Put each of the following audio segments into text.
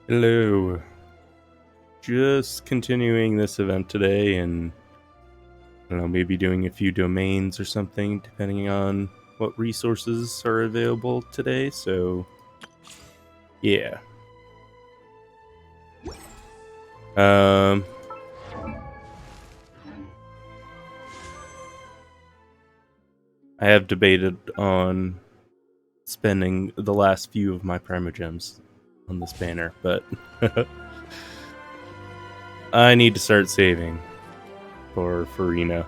Hello. Just continuing this event today and I don't know, maybe doing a few domains or something depending on what resources are available today. So, yeah. Um I have debated on spending the last few of my primogems on this banner, but I need to start saving for Farina.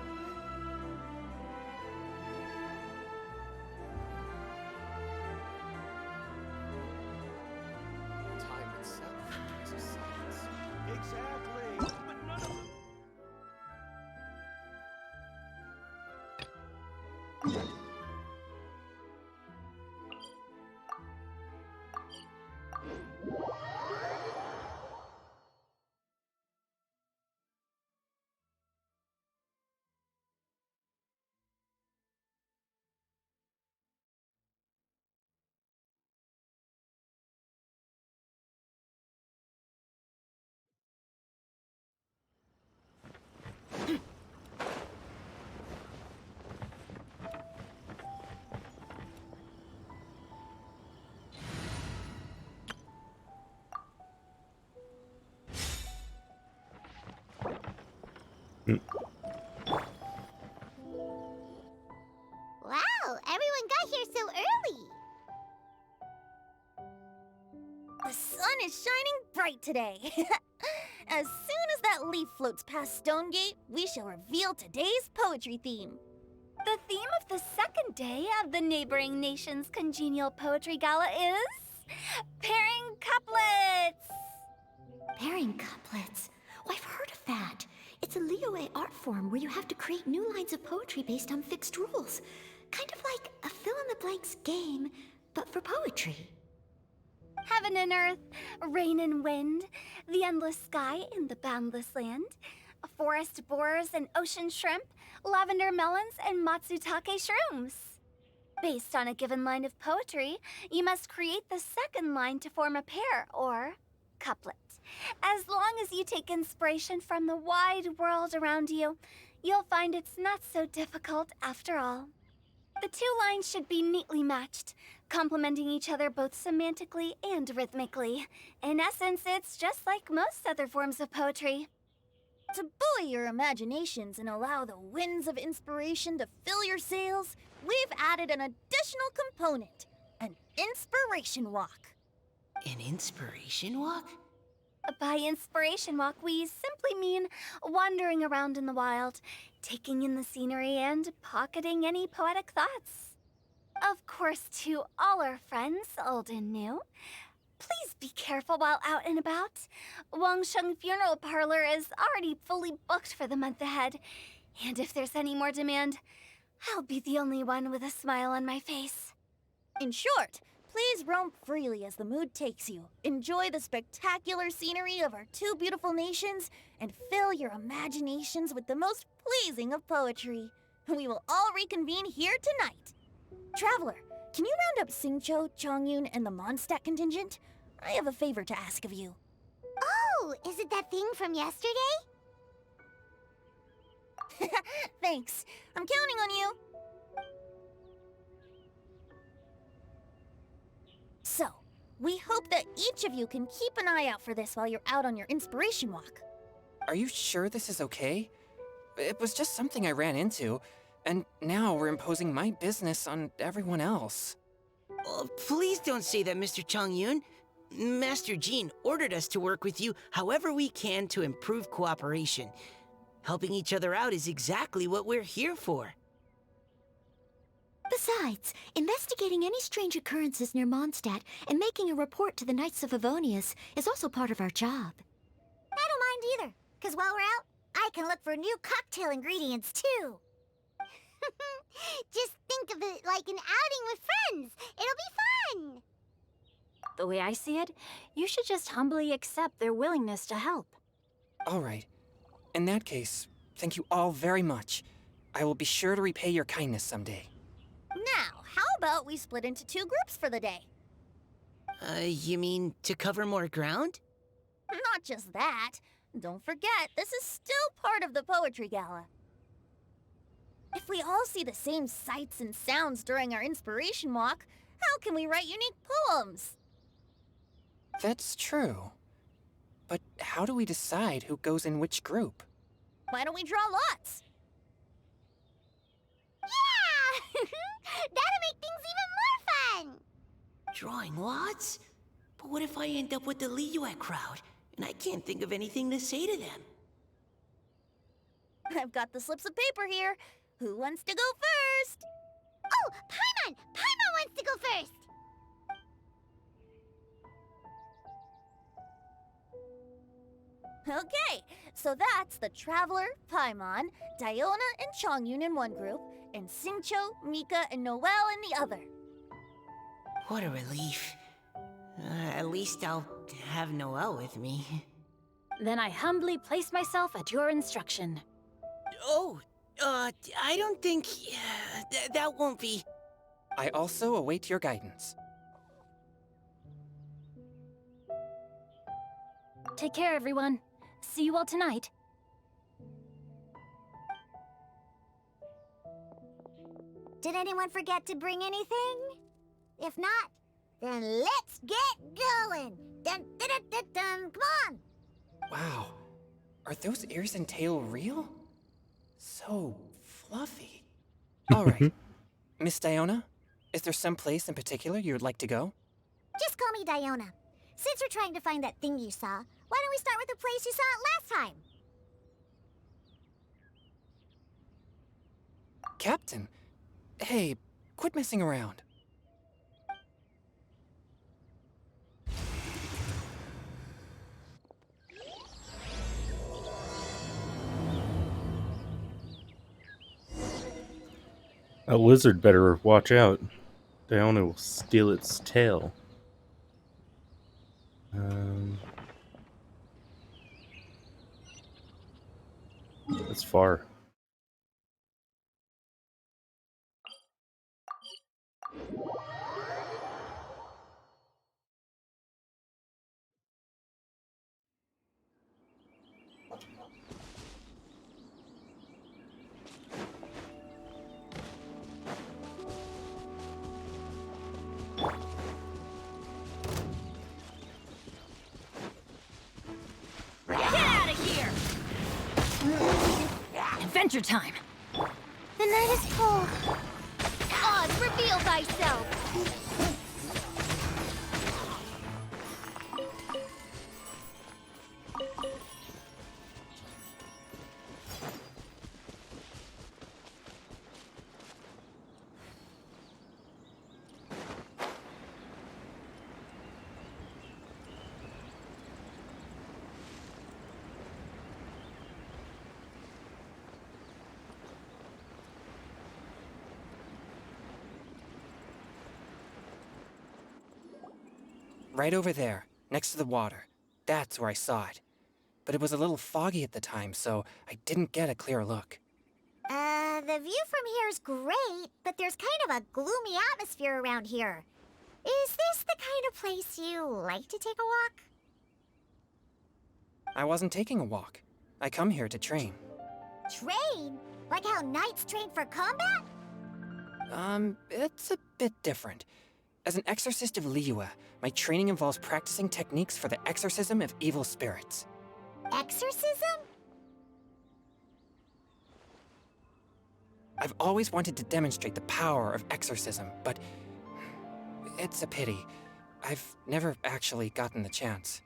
Time itself is a science. Exactly. But no. Mm. Wow, everyone got here so early. The sun is shining bright today. As soon as that leaf floats past Stonegate, we shall reveal today's poetry theme. The theme of the second day of the neighboring nation's congenial poetry gala is pairing couplets. Pairing couplets. Oh, I've heard of that. It's a Liyue art form where you have to create new lines of poetry based on fixed rules. Kind of like a fill-in-the-blanks game, but for poetry. Heaven and earth, rain and wind, the endless sky and the boundless land, forest borers and ocean shrimp, lavender melons and matsutake shrooms. Based on a given line of poetry, you must create the second line to form a pair, or couplet. As long as you take inspiration from the wide world around you, you'll find it's not so difficult after all. The two lines should be neatly matched, complementing each other both semantically and rhythmically. In essence, it's just like most other forms of poetry. To buoy your imaginations and allow the winds of inspiration to fill your sails, we've added an additional component, an inspiration walk. An inspiration walk? By inspiration walk, we simply mean wandering around in the wild, taking in the scenery, and pocketing any poetic thoughts. Of course, to all our friends, old and new, please be careful while out and about. Wangsheng Funeral Parlor is already fully booked for the month ahead, and if there's any more demand, I'll be the only one with a smile on my face. In short, please roam freely as the mood takes you. Enjoy the spectacular scenery of our two beautiful nations, and fill your imaginations with the most pleasing of poetry. We will all reconvene here tonight. Traveler, can you round up Singcho, Chongyun, and the Mondstadt contingent? I have a favor to ask of you. Oh, is it that thing from yesterday? Thanks. I'm counting on you. So, we hope that each of you can keep an eye out for this while you're out on your inspiration walk. Are you sure this is okay? It was just something I ran into, and now we're imposing my business on everyone else. Oh, please don't say that, Mr. Chongyun. Master Jean ordered us to work with you however we can to improve cooperation. Helping each other out is exactly what we're here for. Besides, investigating any strange occurrences near Mondstadt and making a report to the Knights of Avonius is also part of our job. I don't mind either, because while we're out, I can look for new cocktail ingredients too. Just think of it like an outing with friends. It'll be fun. The way I see it, you should just humbly accept their willingness to help. All right. In that case, thank you all very much. I will be sure to repay your kindness someday. Now, how about we split into two groups for the day? You mean to cover more ground? Not just that. Don't forget, this is still part of the Poetry Gala. If we all see the same sights and sounds during our inspiration walk, how can we write unique poems? That's true. But how do we decide who goes in which group? Why don't we draw lots? Yeah! That'll make things even more fun! Drawing lots? But what if I end up with the Liyue crowd, and I can't think of anything to say to them? I've got the slips of paper here. Who wants to go first? Oh, Paimon! Paimon wants to go first! Okay, so that's the Traveler, Paimon, Diona, and Chongyun in one group, and Xingqiu, Mika, and Noelle in the other. What a relief. At least I'll have Noelle with me. Then I humbly place myself at your instruction. Oh, I don't think... that won't be... I also await your guidance. Take care, everyone. See you all tonight. Did anyone forget to bring anything? If not, then let's get going! Dun dun dun dun dun! Come on! Wow. Are those ears and tail real? So fluffy. All right. Miss Diona, is there some place in particular you would like to go? Just call me Diona. Since we're trying to find that thing you saw, why don't we start with the place you saw it last time? Captain, hey, quit messing around. A lizard better watch out. Diona will steal its tail. That's far. Get out of here! Adventure time! The night is cold. Oz, reveal thyself! Right over there, next to the water. That's where I saw it. But it was a little foggy at the time, so I didn't get a clear look. The view from here is great, but there's kind of a gloomy atmosphere around here. Is this the kind of place you like to take a walk? I wasn't taking a walk. I come here to train. Train? Like how knights train for combat? It's a bit different. As an exorcist of Liyue, my training involves practicing techniques for the exorcism of evil spirits. Exorcism? I've always wanted to demonstrate the power of exorcism, but it's a pity. I've never actually gotten the chance.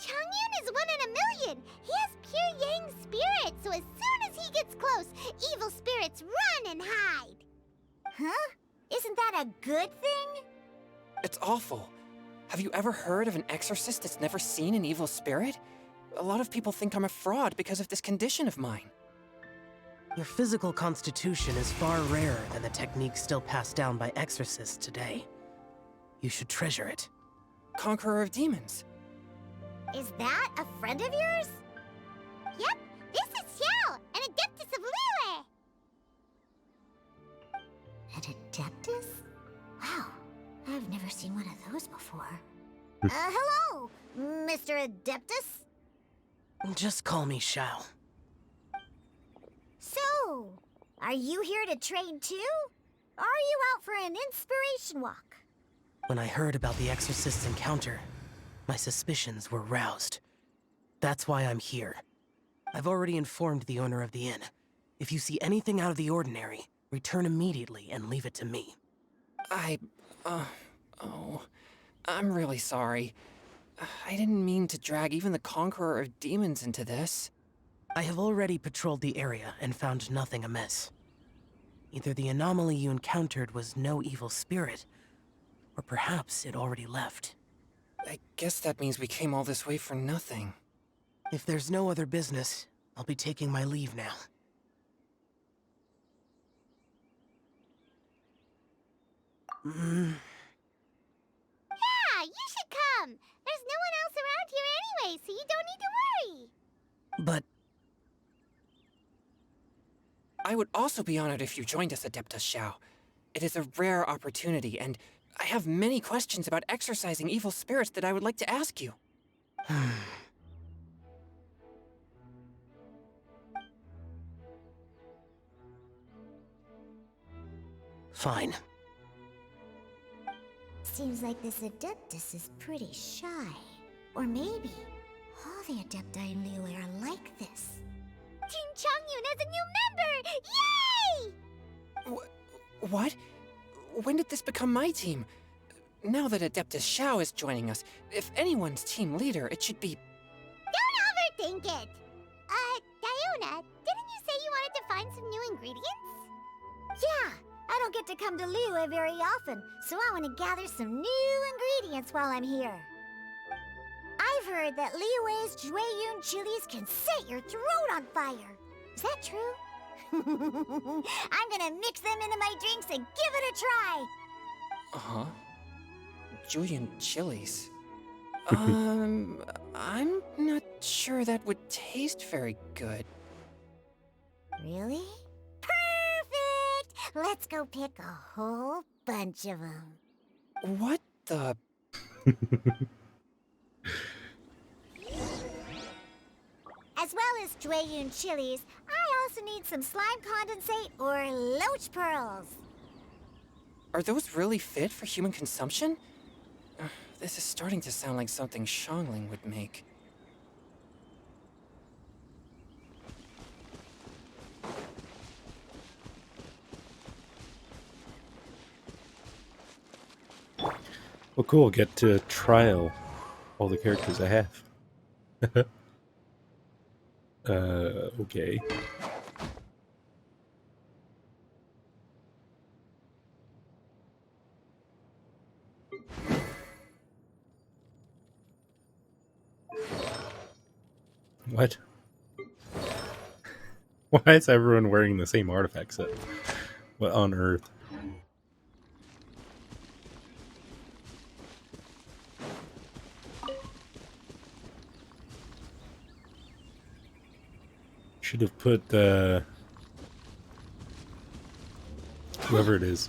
Chongyun is 1 in a million. He has pure yang spirit, so as soon as he gets close, evil spirits run and hide. Huh? Isn't that a good thing? It's awful. Have you ever heard of an exorcist that's never seen an evil spirit? A lot of people think I'm a fraud because of this condition of mine. Your physical constitution is far rarer than the techniques still passed down by exorcists today. You should treasure it. Conqueror of demons. Is that a friend of yours? Yep, this is Xiao, an Adeptus of Liyue. An Adeptus? Wow, I've never seen one of those before. Hello, Mr. Adeptus? Just call me Shao. So, are you here to train too? Or are you out for an inspiration walk? When I heard about the Exorcist's encounter, my suspicions were roused. That's why I'm here. I've already informed the owner of the inn. If you see anything out of the ordinary, return immediately and leave it to me. I'm really sorry. I didn't mean to drag even the Conqueror of Demons into this. I have already patrolled the area and found nothing amiss. Either the anomaly you encountered was no evil spirit, or perhaps it already left. I guess that means we came all this way for nothing. If there's no other business, I'll be taking my leave now. Yeah, you should come. There's no one else around here anyway, so you don't need to worry. But I would also be honored if you joined us, Adeptus Shao. It is a rare opportunity, and I have many questions about exorcising evil spirits that I would like to ask you. fine. Seems like this Adeptus is pretty shy. Or maybe all the Adepti in Liyue are like this. Team Changyun has a new member! Yay! What? When did this become my team? Now that Adeptus Shao is joining us, if anyone's team leader, it should be... Don't overthink it! Diona, didn't you say you wanted to find some new ingredients? Yeah, I don't get to come to Liyue very often, so I want to gather some new ingredients while I'm here. I've heard that Liyue's Jueyun chilies can set your throat on fire. Is that true? I'm gonna mix them into my drinks and give it a try. Uh-huh. Julian chilies. I'm not sure that would taste very good. Really? Perfect! Let's go pick a whole bunch of them. What the... As well as Jueyun chilies, I also need some slime condensate or loach pearls. Are those really fit for human consumption? This is starting to sound like something Xiangling would make. Well, cool. Get to trial all the characters I have. Okay. What? Why is everyone wearing the same artifact set? What on earth? Should have put whoever it is.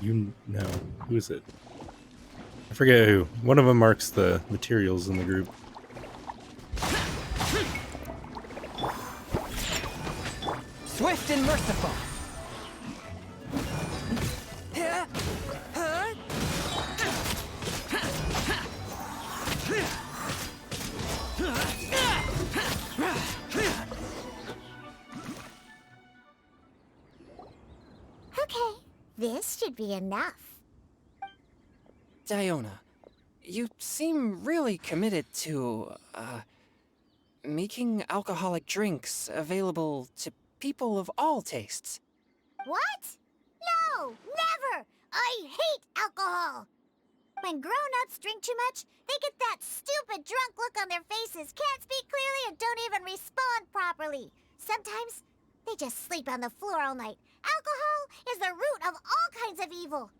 You know, who is it? I forget who. One of them marks the materials in the group. Swift and merciful! Okay, this should be enough. Diona, you seem really committed to, making alcoholic drinks available to people of all tastes. What? No, never! I hate alcohol! When grown-ups drink too much, they get that stupid drunk look on their faces, can't speak clearly, and don't even respond properly. Sometimes, they just sleep on the floor all night. Alcohol is the root of all kinds of evil.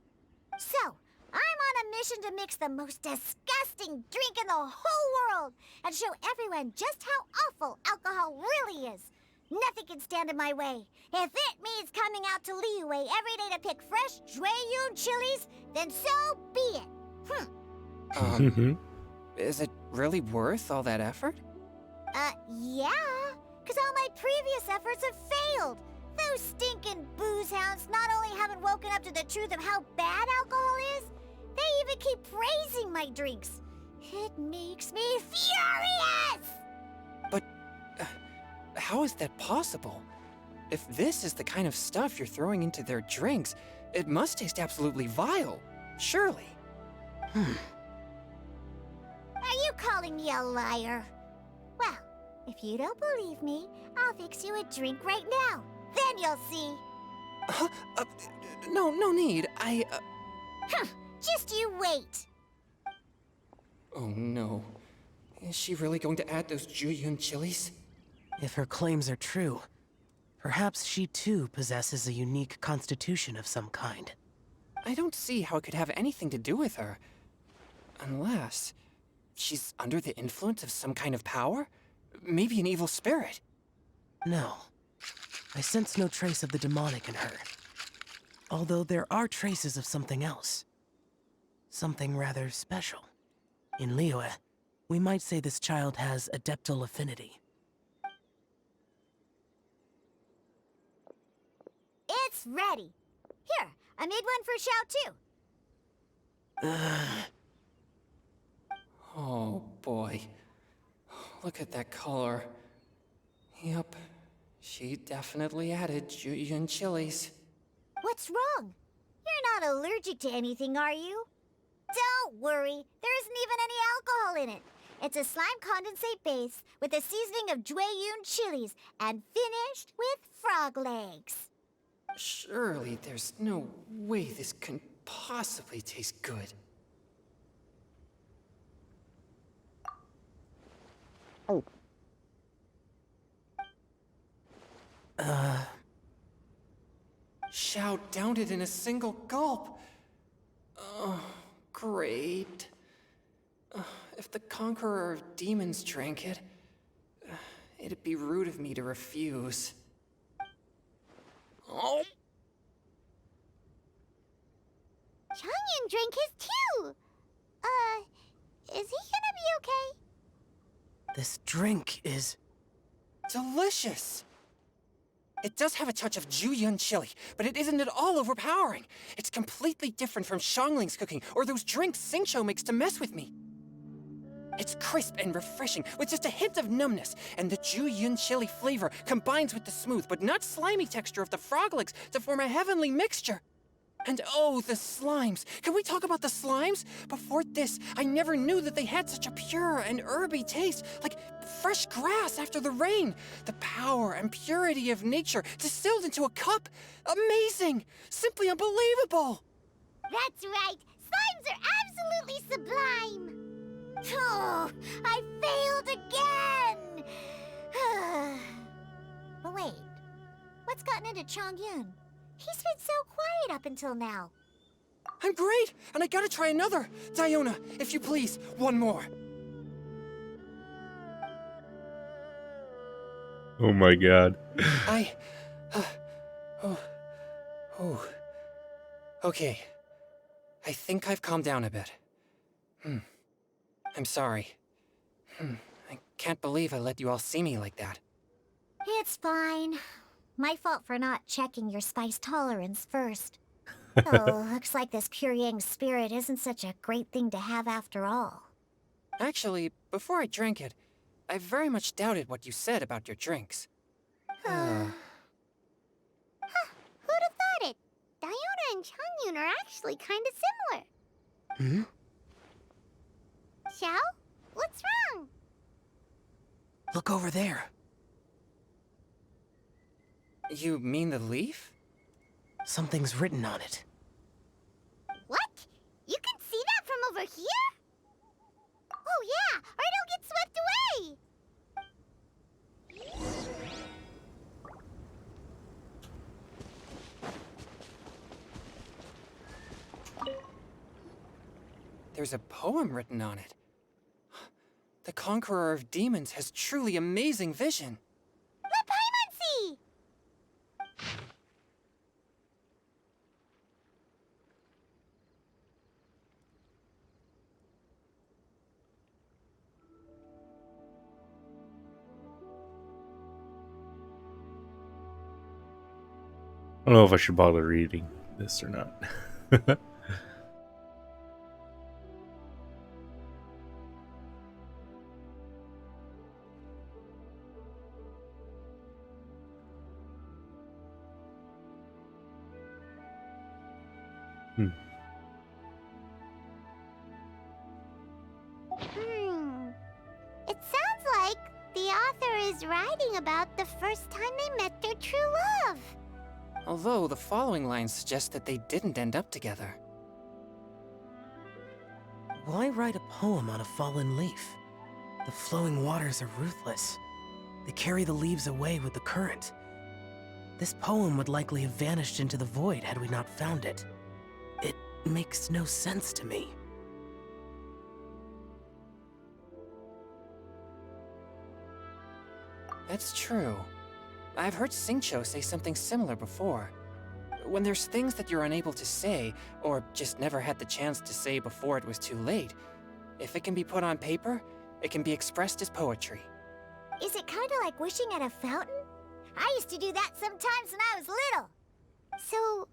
So, I'm on a mission to mix the most disgusting drink in the whole world and show everyone just how awful alcohol really is. Nothing can stand in my way. If it means coming out to Liyue every day to pick fresh Jueyun chilies, then so be it. Is it really worth all that effort? Yeah. 'Cause all my previous efforts have failed. Those stinking booze hounds not only haven't woken up to the truth of how bad alcohol is, they even keep praising my drinks. It makes me furious! But how is that possible? If this is the kind of stuff you're throwing into their drinks, it must taste absolutely vile. Surely. Are you calling me a liar? Well, if you don't believe me, I'll fix you a drink right now. Then you'll see. No need. Just you wait. Oh no. Is she really going to add those Jueyun chilies? If her claims are true, perhaps she too possesses a unique constitution of some kind. I don't see how it could have anything to do with her. Unless she's under the influence of some kind of power? Maybe an evil spirit. No. I sense no trace of the demonic in her. Although there are traces of something else. Something rather special. In Liyue, we might say this child has adeptal affinity. It's ready. Here, I made one for Xiao too. Oh boy. Look at that color. Yep. She definitely added Jueyun chilies. What's wrong? You're not allergic to anything, are you? Don't worry, there isn't even any alcohol in it. It's a slime condensate base with a seasoning of Jueyun chilies and finished with frog legs. Surely there's no way this can possibly taste good. Xiao downed it in a single gulp. Oh, great. If the Conqueror of Demons drank it, it'd be rude of me to refuse. Oh. Changyan drank his too. Is he gonna be okay? This drink is... delicious! It does have a touch of Jueyun chili, but it isn't at all overpowering. It's completely different from Xiangling's cooking or those drinks Xingqiu makes to mess with me. It's crisp and refreshing, with just a hint of numbness, and the Jueyun chili flavor combines with the smooth but not slimy texture of the frog legs to form a heavenly mixture. And oh, the slimes! Can we talk about the slimes? Before this, I never knew that they had such a pure and herby taste, like fresh grass after the rain. The power and purity of nature distilled into a cup. Amazing! Simply unbelievable! That's right. Slimes are absolutely sublime. Oh, I failed again. But wait, what's gotten into Chongyun? He's been so quiet up until now. I'm great, and I gotta try another. Diona, if you please, one more. Oh my god. Okay. I think I've calmed down a bit. I'm sorry. I can't believe I let you all see me like that. It's fine. My fault for not checking your spice tolerance first. Oh, looks like this pure yang spirit isn't such a great thing to have after all. Actually, before I drank it, I very much doubted what you said about your drinks. Who'd have thought it? Diona and Chongyun are actually kind of similar. Xiao? What's wrong? Look over there. You mean the leaf? Something's written on it. What? You can see that from over here? Oh yeah, or it'll get swept away! There's a poem written on it. The Conqueror of Demons has truly amazing vision. Let Paimon don't know if I should bother reading this or not. It sounds like the author is writing about the first time they met their true love. Although the following lines suggest that they didn't end up together. Why write a poem on a fallen leaf? The flowing waters are ruthless. They carry the leaves away with the current. This poem would likely have vanished into the void had we not found it. It makes no sense to me. That's true. I've heard Singcho say something similar before. When there's things that you're unable to say, or just never had the chance to say before it was too late, if it can be put on paper, it can be expressed as poetry. Is it kind of like wishing at a fountain? I used to do that sometimes when I was little. So,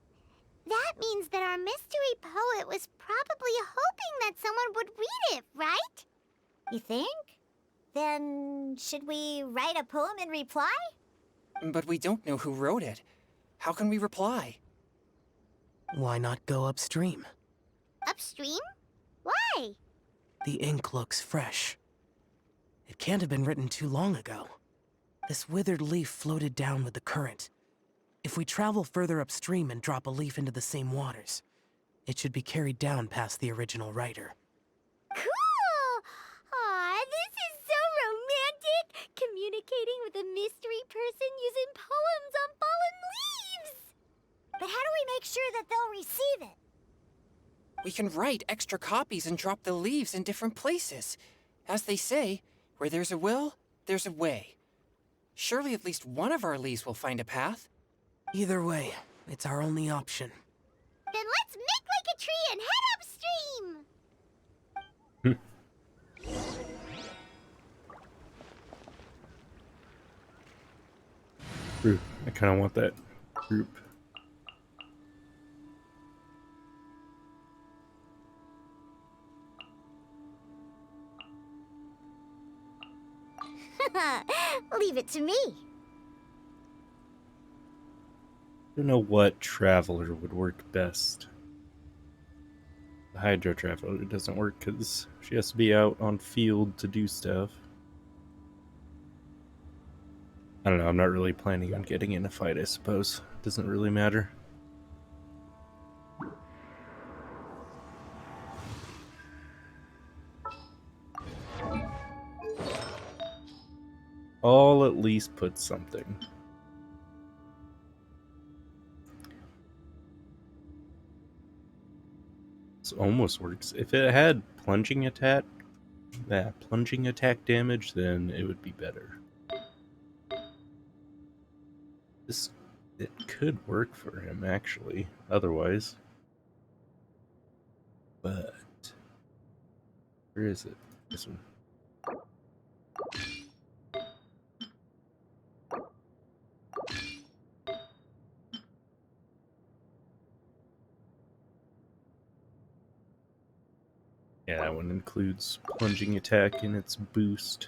that means that our mystery poet was probably hoping that someone would read it, right? You think? Then, should we write a poem in reply? But we don't know who wrote it. How can we reply? Why not go upstream? Upstream? Why? The ink looks fresh. It can't have been written too long ago. This withered leaf floated down with the current. If we travel further upstream and drop a leaf into the same waters, it should be carried down past the original writer. Cool! Aw, this is so romantic! Communicating with a mystery person using poems on fallen leaves! But how do we make sure that they'll receive it? We can write extra copies and drop the leaves in different places. As they say, where there's a will, there's a way. Surely at least one of our leaves will find a path. Either way, it's our only option. Then let's make like a tree and head upstream! Group. I kind of want that group. Leave it to me. Don't know what traveler would work best. The Hydra traveler doesn't work because she has to be out on field to do stuff. I don't know, I'm not really planning on getting in a fight, I suppose. Doesn't really matter. I'll at least put something. This almost works. If it had plunging attack damage, then it would be better. It could work for him actually, otherwise. But where is it? This one. Yeah, that one includes plunging attack in its boost.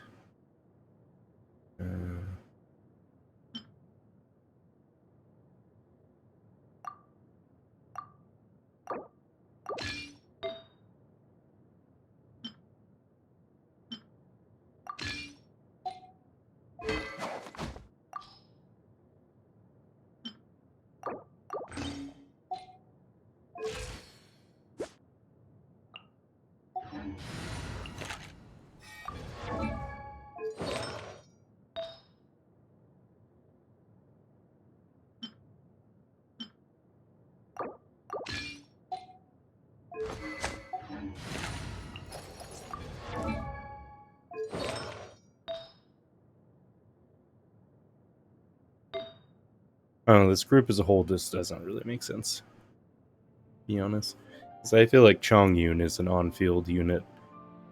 I don't know, this group as a whole just doesn't really make sense, to be honest. Because I feel like Chongyun is an on-field unit.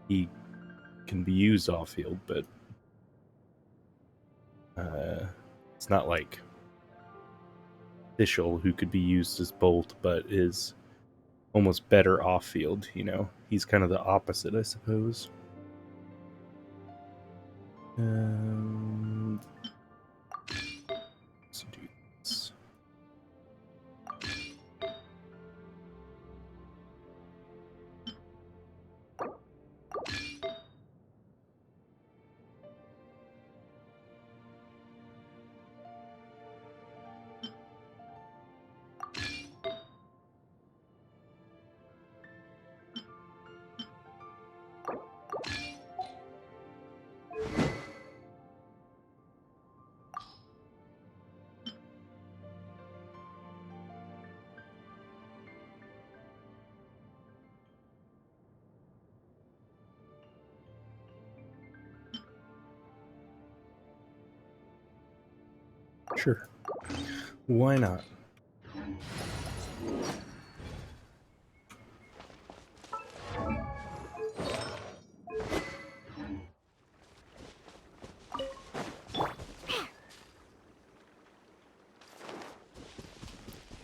He can be used off-field, but it's not like official who could be used as both, but is almost better off field, you know? He's kind of the opposite, I suppose. Let's do this. Sure. Why not?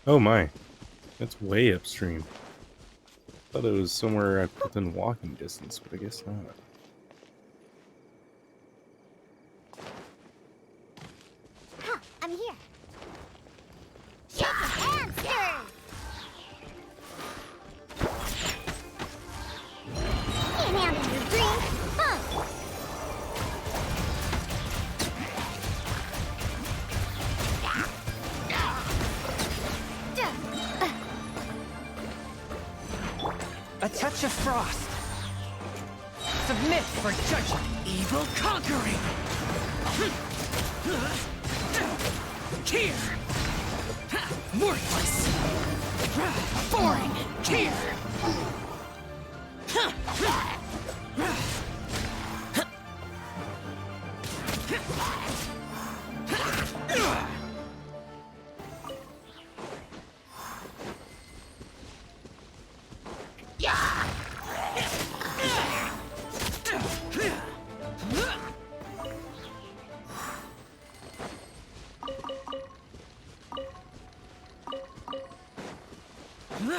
Oh my. That's way upstream. Thought it was somewhere within walking distance, but I guess not. Huh, I'm here. Shake your hamster! Can't handle your drink, huh? A touch of frost. Submit for judgment. Evil conquering. Here. Worthless. Boring. Here.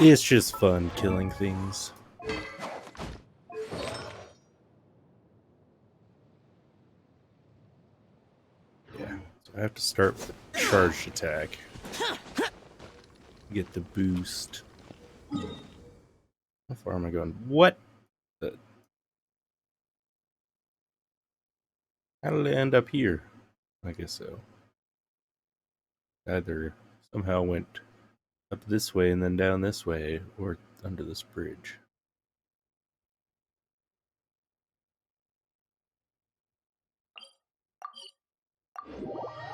It's just fun killing things. Yeah, so I have to start with a charged attack. Get the boost. How far am I going? What? How did I end up here? I guess so. Either somehow went up this way and then down this way, or under this bridge.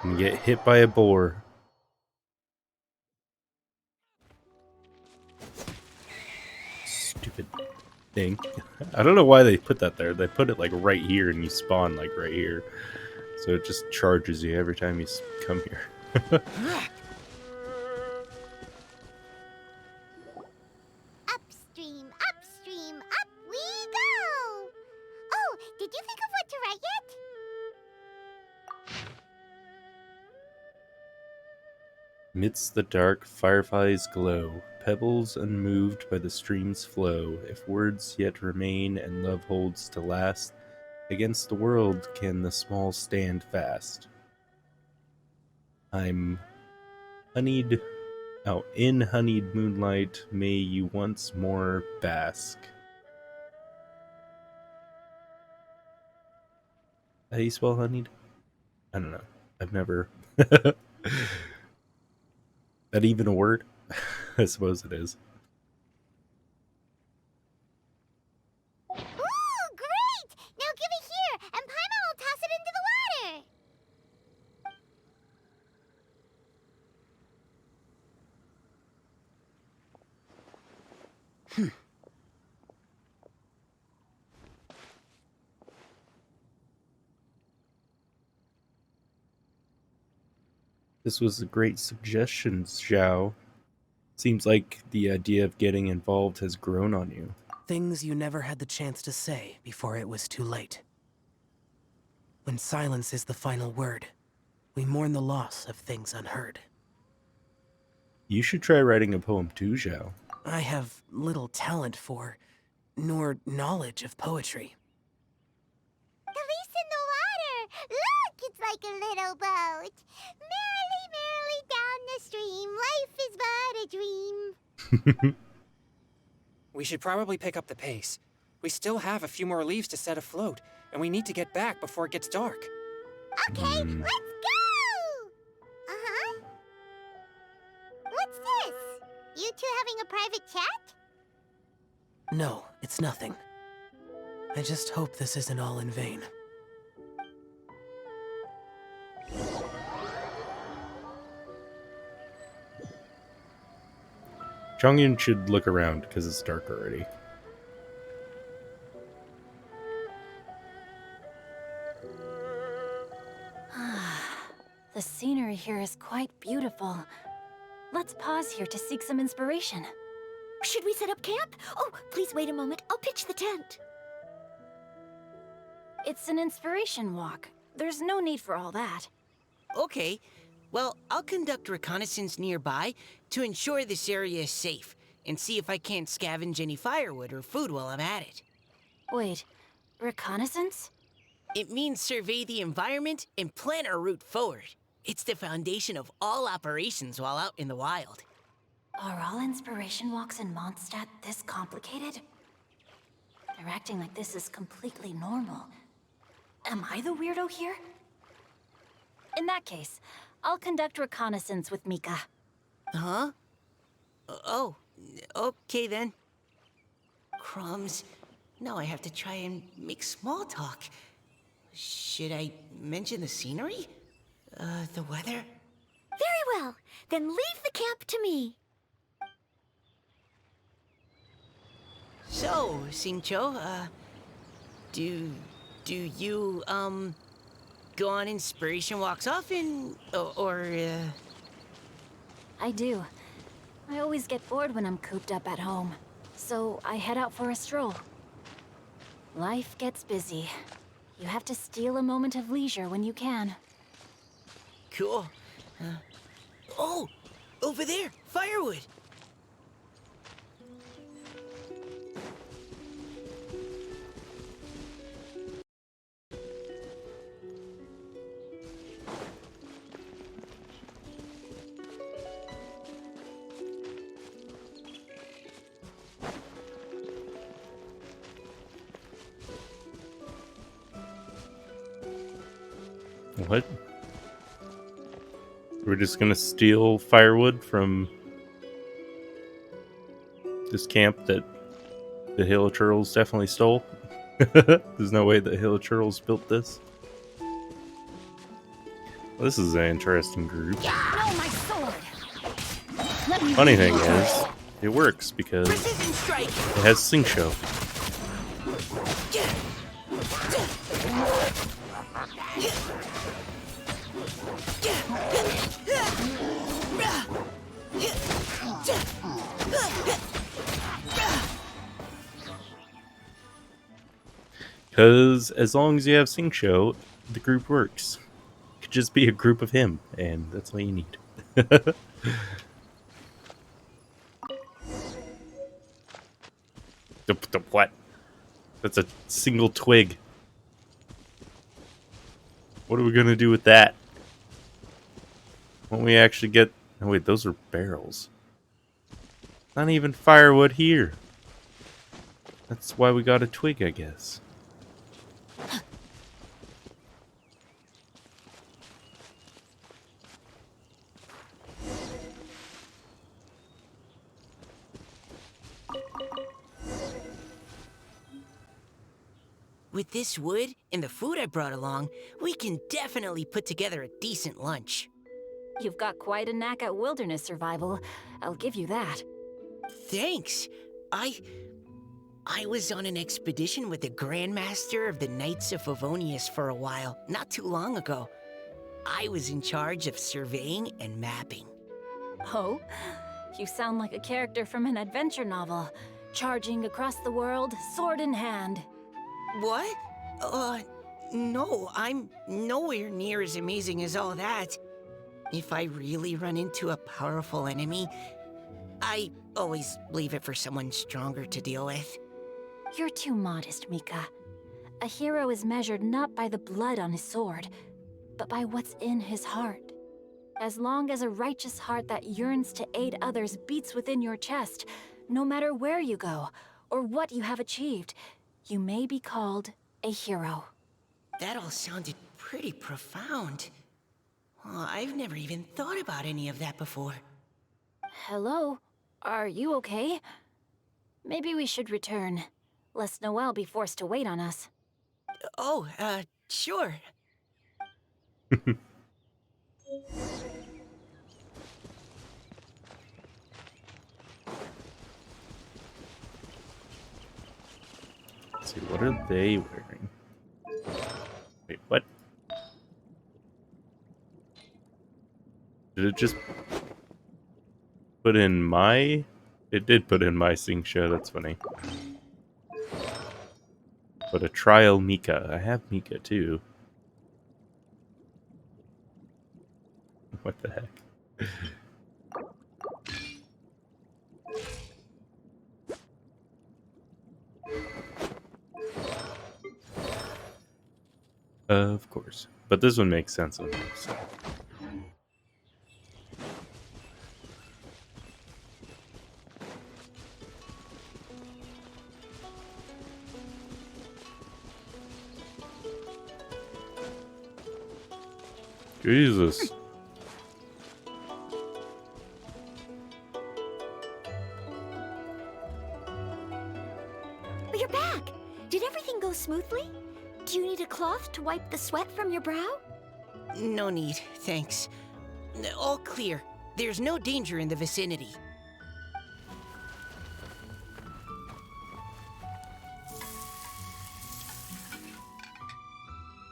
And get hit by a boar. Stupid thing. I don't know why they put that there. They put it like right here and you spawn like right here. So it just charges you every time you come here. Upstream, upstream, up we go! Oh, did you think of what to write yet? Midst the dark, fireflies glow, pebbles unmoved by the stream's flow. If words yet remain and love holds to last, against the world can the small stand fast. I'm honeyed, in honeyed moonlight, may you once more bask. How do you spell honeyed? I don't know. I've never. That even a word? I suppose it is. Ooh, great! Now give it here, and Paimon will toss it into the water! This was a great suggestion, Xiao. Seems like the idea of getting involved has grown on you. Things you never had the chance to say before it was too late. When silence is the final word, we mourn the loss of things unheard. You should try writing a poem too, Zhao. I have little talent for, nor knowledge of poetry. Elise in the water! Look, it's like a little boat. Merrily, merrily down the stream. Life is but a dream. We should probably pick up the pace. We still have a few more leaves to set afloat, and we need to get back before it gets dark. Okay, let's go! Uh-huh. What's this? You two having a private chat? No, it's nothing. I just hope this isn't all in vain. Chongyun should look around because it's dark already. The scenery here is quite beautiful. Let's pause here to seek some inspiration. Should we set up camp? Oh, please wait a moment. I'll pitch the tent. It's an inspiration walk. There's no need for all that. Okay, well, I'll conduct reconnaissance nearby to ensure this area is safe and see if I can't scavenge any firewood or food while I'm at it. Wait, reconnaissance? It means survey the environment and plan our route forward. It's the foundation of all operations while out in the wild. Are all inspiration walks in Mondstadt this complicated? They're acting like this is completely normal. Am I the weirdo here? In that case, I'll conduct reconnaissance with Mika. Huh? Oh, okay then. Crumbs. Now I have to try and make small talk. Should I mention the scenery? The weather? Very well. Then leave the camp to me. So, Singcho, do you, go on inspiration walks often, or I do. I always get bored when I'm cooped up at home, so I head out for a stroll. Life gets busy. You have to steal a moment of leisure when you can. Cool. Oh, over there, firewood. What? We're just gonna steal firewood from this camp that the Hilichurls definitely stole? There's no way the Hilichurls built this. Well, this is an interesting group. No, my sword! Let me Funny thing is, it works because Precision strike. it has Sing Show. Because as long as you have Sing Show, the group works. It could just be a group of him, and that's all you need. The what? That's a single twig. What are we gonna do with that? Won't we actually get... Oh wait, those are barrels. Not even firewood here. That's why we got a twig, I guess. With this wood and the food I brought along, we can definitely put together a decent lunch. You've got quite a knack at wilderness survival. I'll give you that. Thanks. I was on an expedition with the Grandmaster of the Knights of Favonius for a while, not too long ago. I was in charge of surveying and mapping. Oh? You sound like a character from an adventure novel. Charging across the world, sword in hand. What? No, I'm nowhere near as amazing as all that. If I really run into a powerful enemy, I always leave it for someone stronger to deal with. You're too modest, Mika. A hero is measured not by the blood on his sword, but by what's in his heart. As long as a righteous heart that yearns to aid others beats within your chest, no matter where you go or what you have achieved, you may be called a hero. That all sounded pretty profound. Well, I've never even thought about any of that before. Hello? Are you okay? Maybe we should return, lest Noelle be forced to wait on us. Oh, sure. Let's see, what are they wearing? Wait, what? Did it just put in my... It did put in my Sing show, that's funny. But a trial Mika. I have Mika too. What the heck? Of course. But this one makes sense on this. Jesus. You're back! Did everything go smoothly? Do you need a cloth to wipe the sweat from your brow? No need, thanks. All clear. There's no danger in the vicinity.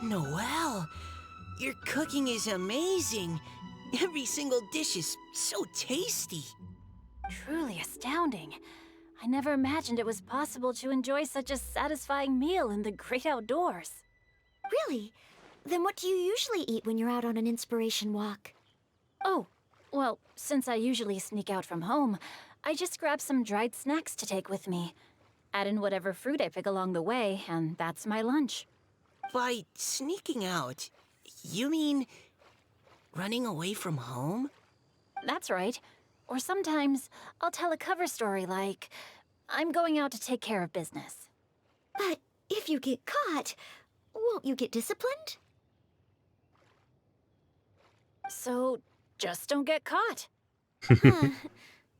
Noelle, your cooking is amazing. Every single dish is so tasty. Truly astounding. I never imagined it was possible to enjoy such a satisfying meal in the great outdoors. Really? Then what do you usually eat when you're out on an inspiration walk? Oh, well, since I usually sneak out from home, I just grab some dried snacks to take with me. Add in whatever fruit I pick along the way, and that's my lunch. By sneaking out, you mean running away from home? That's right. Or sometimes I'll tell a cover story like, I'm going out to take care of business. But if you get caught, won't you get disciplined? So just don't get caught. Huh.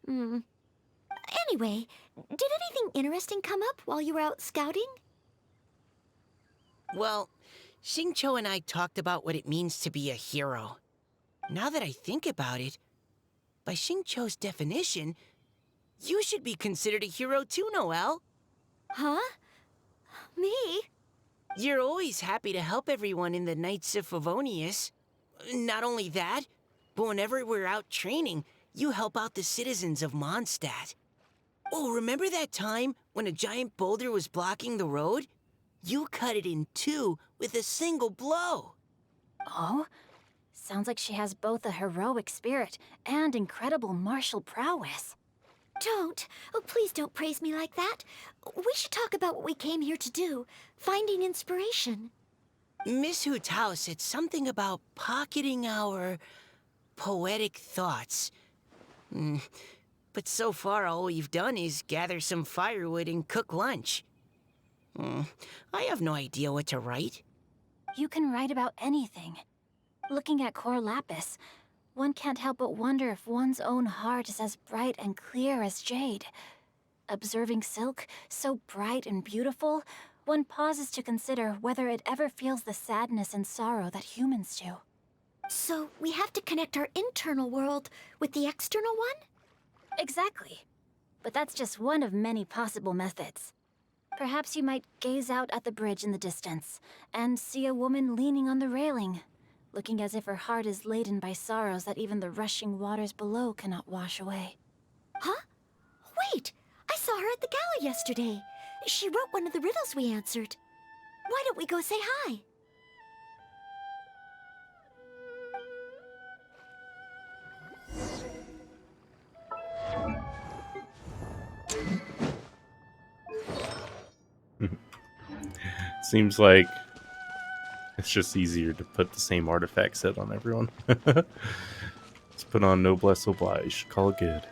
Anyway, did anything interesting come up while you were out scouting? Well, Xingqiu and I talked about what it means to be a hero. Now that I think about it, by Xingqiu's definition, you should be considered a hero too, Noelle. Huh? Me? You're always happy to help everyone in the Knights of Favonius. Not only that, but whenever we're out training, you help out the citizens of Mondstadt. Oh, remember that time when a giant boulder was blocking the road? You cut it in two with a single blow. Oh? Sounds like she has both a heroic spirit and incredible martial prowess. Please don't praise me like that. We should talk about what we came here to do, finding inspiration. Miss Hu Tao said something about pocketing our poetic thoughts. But so far, all we've done is gather some firewood and cook lunch. I have no idea what to write. You can write about anything. Looking at Cor Lapis, one can't help but wonder if one's own heart is as bright and clear as jade. Observing silk, so bright and beautiful, one pauses to consider whether it ever feels the sadness and sorrow that humans do. So we have to connect our internal world with the external one? Exactly. But that's just one of many possible methods. Perhaps you might gaze out at the bridge in the distance and see a woman leaning on the railing, looking as if her heart is laden by sorrows that even the rushing waters below cannot wash away. Huh? Wait! I saw her at the gala yesterday. She wrote one of the riddles we answered. Why don't we go say hi? Seems like it's just easier to put the same artifact set on everyone. Let's put on Noblesse Oblige. Call it good.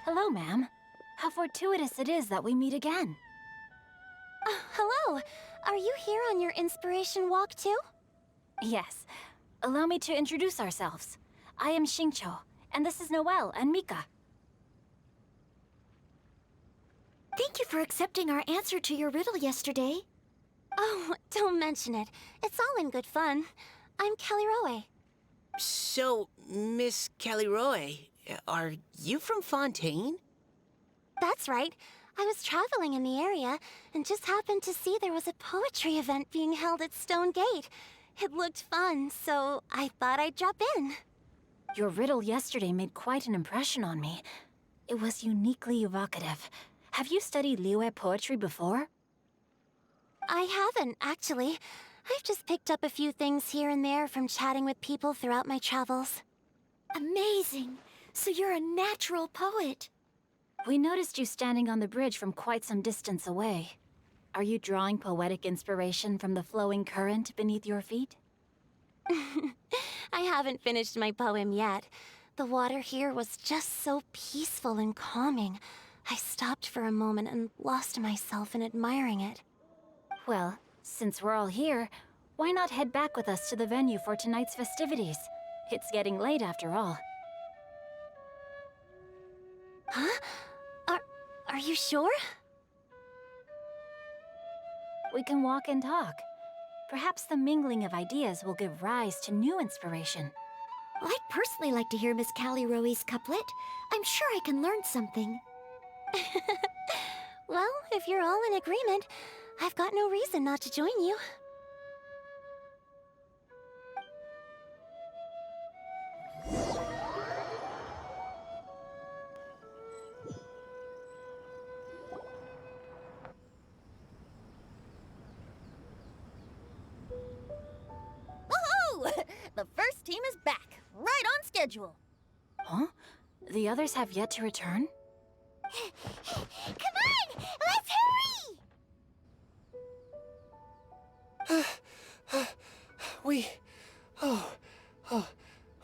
Hello, ma'am. How fortuitous it is that we meet again. Hello. Are you here on your inspiration walk too? Yes. Allow me to introduce ourselves. I am Xingqiu, and this is Noelle and Mika. Thank you for accepting our answer to your riddle yesterday. Oh, don't mention it. It's all in good fun. I'm Kelly Rowe. So, Miss Caliroy, are you from Fontaine? That's right. I was traveling in the area and just happened to see there was a poetry event being held at Stone Gate. It looked fun, so I thought I'd drop in. Your riddle yesterday made quite an impression on me. It was uniquely evocative. Have you studied Liyue poetry before? I haven't, actually. I've just picked up a few things here and there from chatting with people throughout my travels. Amazing! So you're a natural poet. We noticed you standing on the bridge from quite some distance away. Are you drawing poetic inspiration from the flowing current beneath your feet? I haven't finished my poem yet. The water here was just so peaceful and calming. I stopped for a moment and lost myself in admiring it. Well, since we're all here, why not head back with us to the venue for tonight's festivities? It's getting late after all. Huh? Are you sure? We can walk and talk. Perhaps the mingling of ideas will give rise to new inspiration. Well, I'd personally like to hear Miss Callie Rowe's couplet. I'm sure I can learn something. Well, if you're all in agreement, I've got no reason not to join you. Woohoo! The first team is back, right on schedule. Huh? The others have yet to return? Come on! Let's hurry!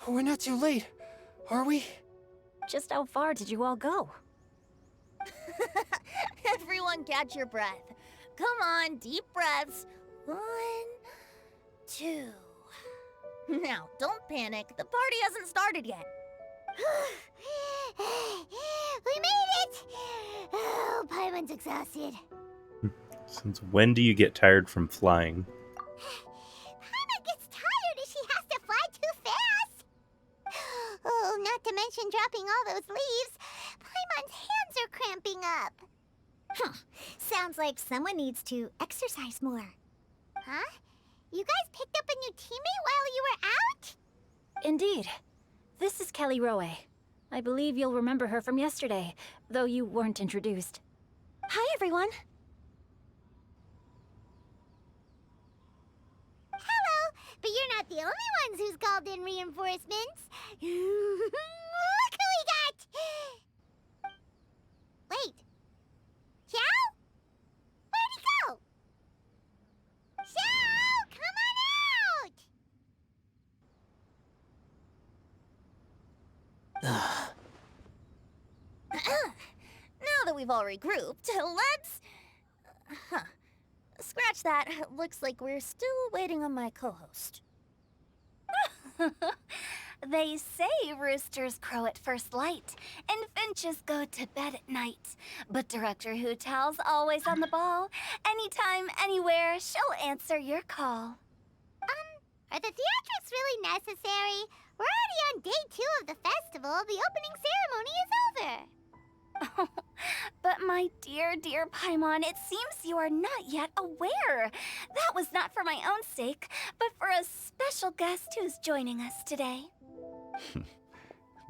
We're not too late, are we? Just how far did you all go? Everyone catch your breath. Come on, deep breaths. 1, 2. Now, don't panic. The party hasn't started yet. We made it! Oh, Paimon's exhausted. Since when do you get tired from flying? Paimon gets tired if she has to fly too fast. Oh, not to mention dropping all those leaves. Paimon's hands are cramping up. Sounds like someone needs to exercise more. Huh? You guys picked up a new teammate while you were out? Indeed. This is Kelly Rowe. I believe you'll remember her from yesterday, though you weren't introduced. Hi, everyone. Hello, but you're not the only ones who's called in reinforcements. Look who we got! Wait. Xiao? Where'd he go? Xiao, come on out! Now that we've all regrouped, let's... Scratch that. Looks like we're still waiting on my co-host. They say roosters crow at first light, and finches go to bed at night. But Director Hu Tao's always on the ball. Anytime, anywhere, she'll answer your call. Are the theatrics really necessary? We're already on day 2 of the festival. The opening ceremony is over. But my dear, dear Paimon, it seems you are not yet aware. That was not for my own sake, but for a special guest who's joining us today.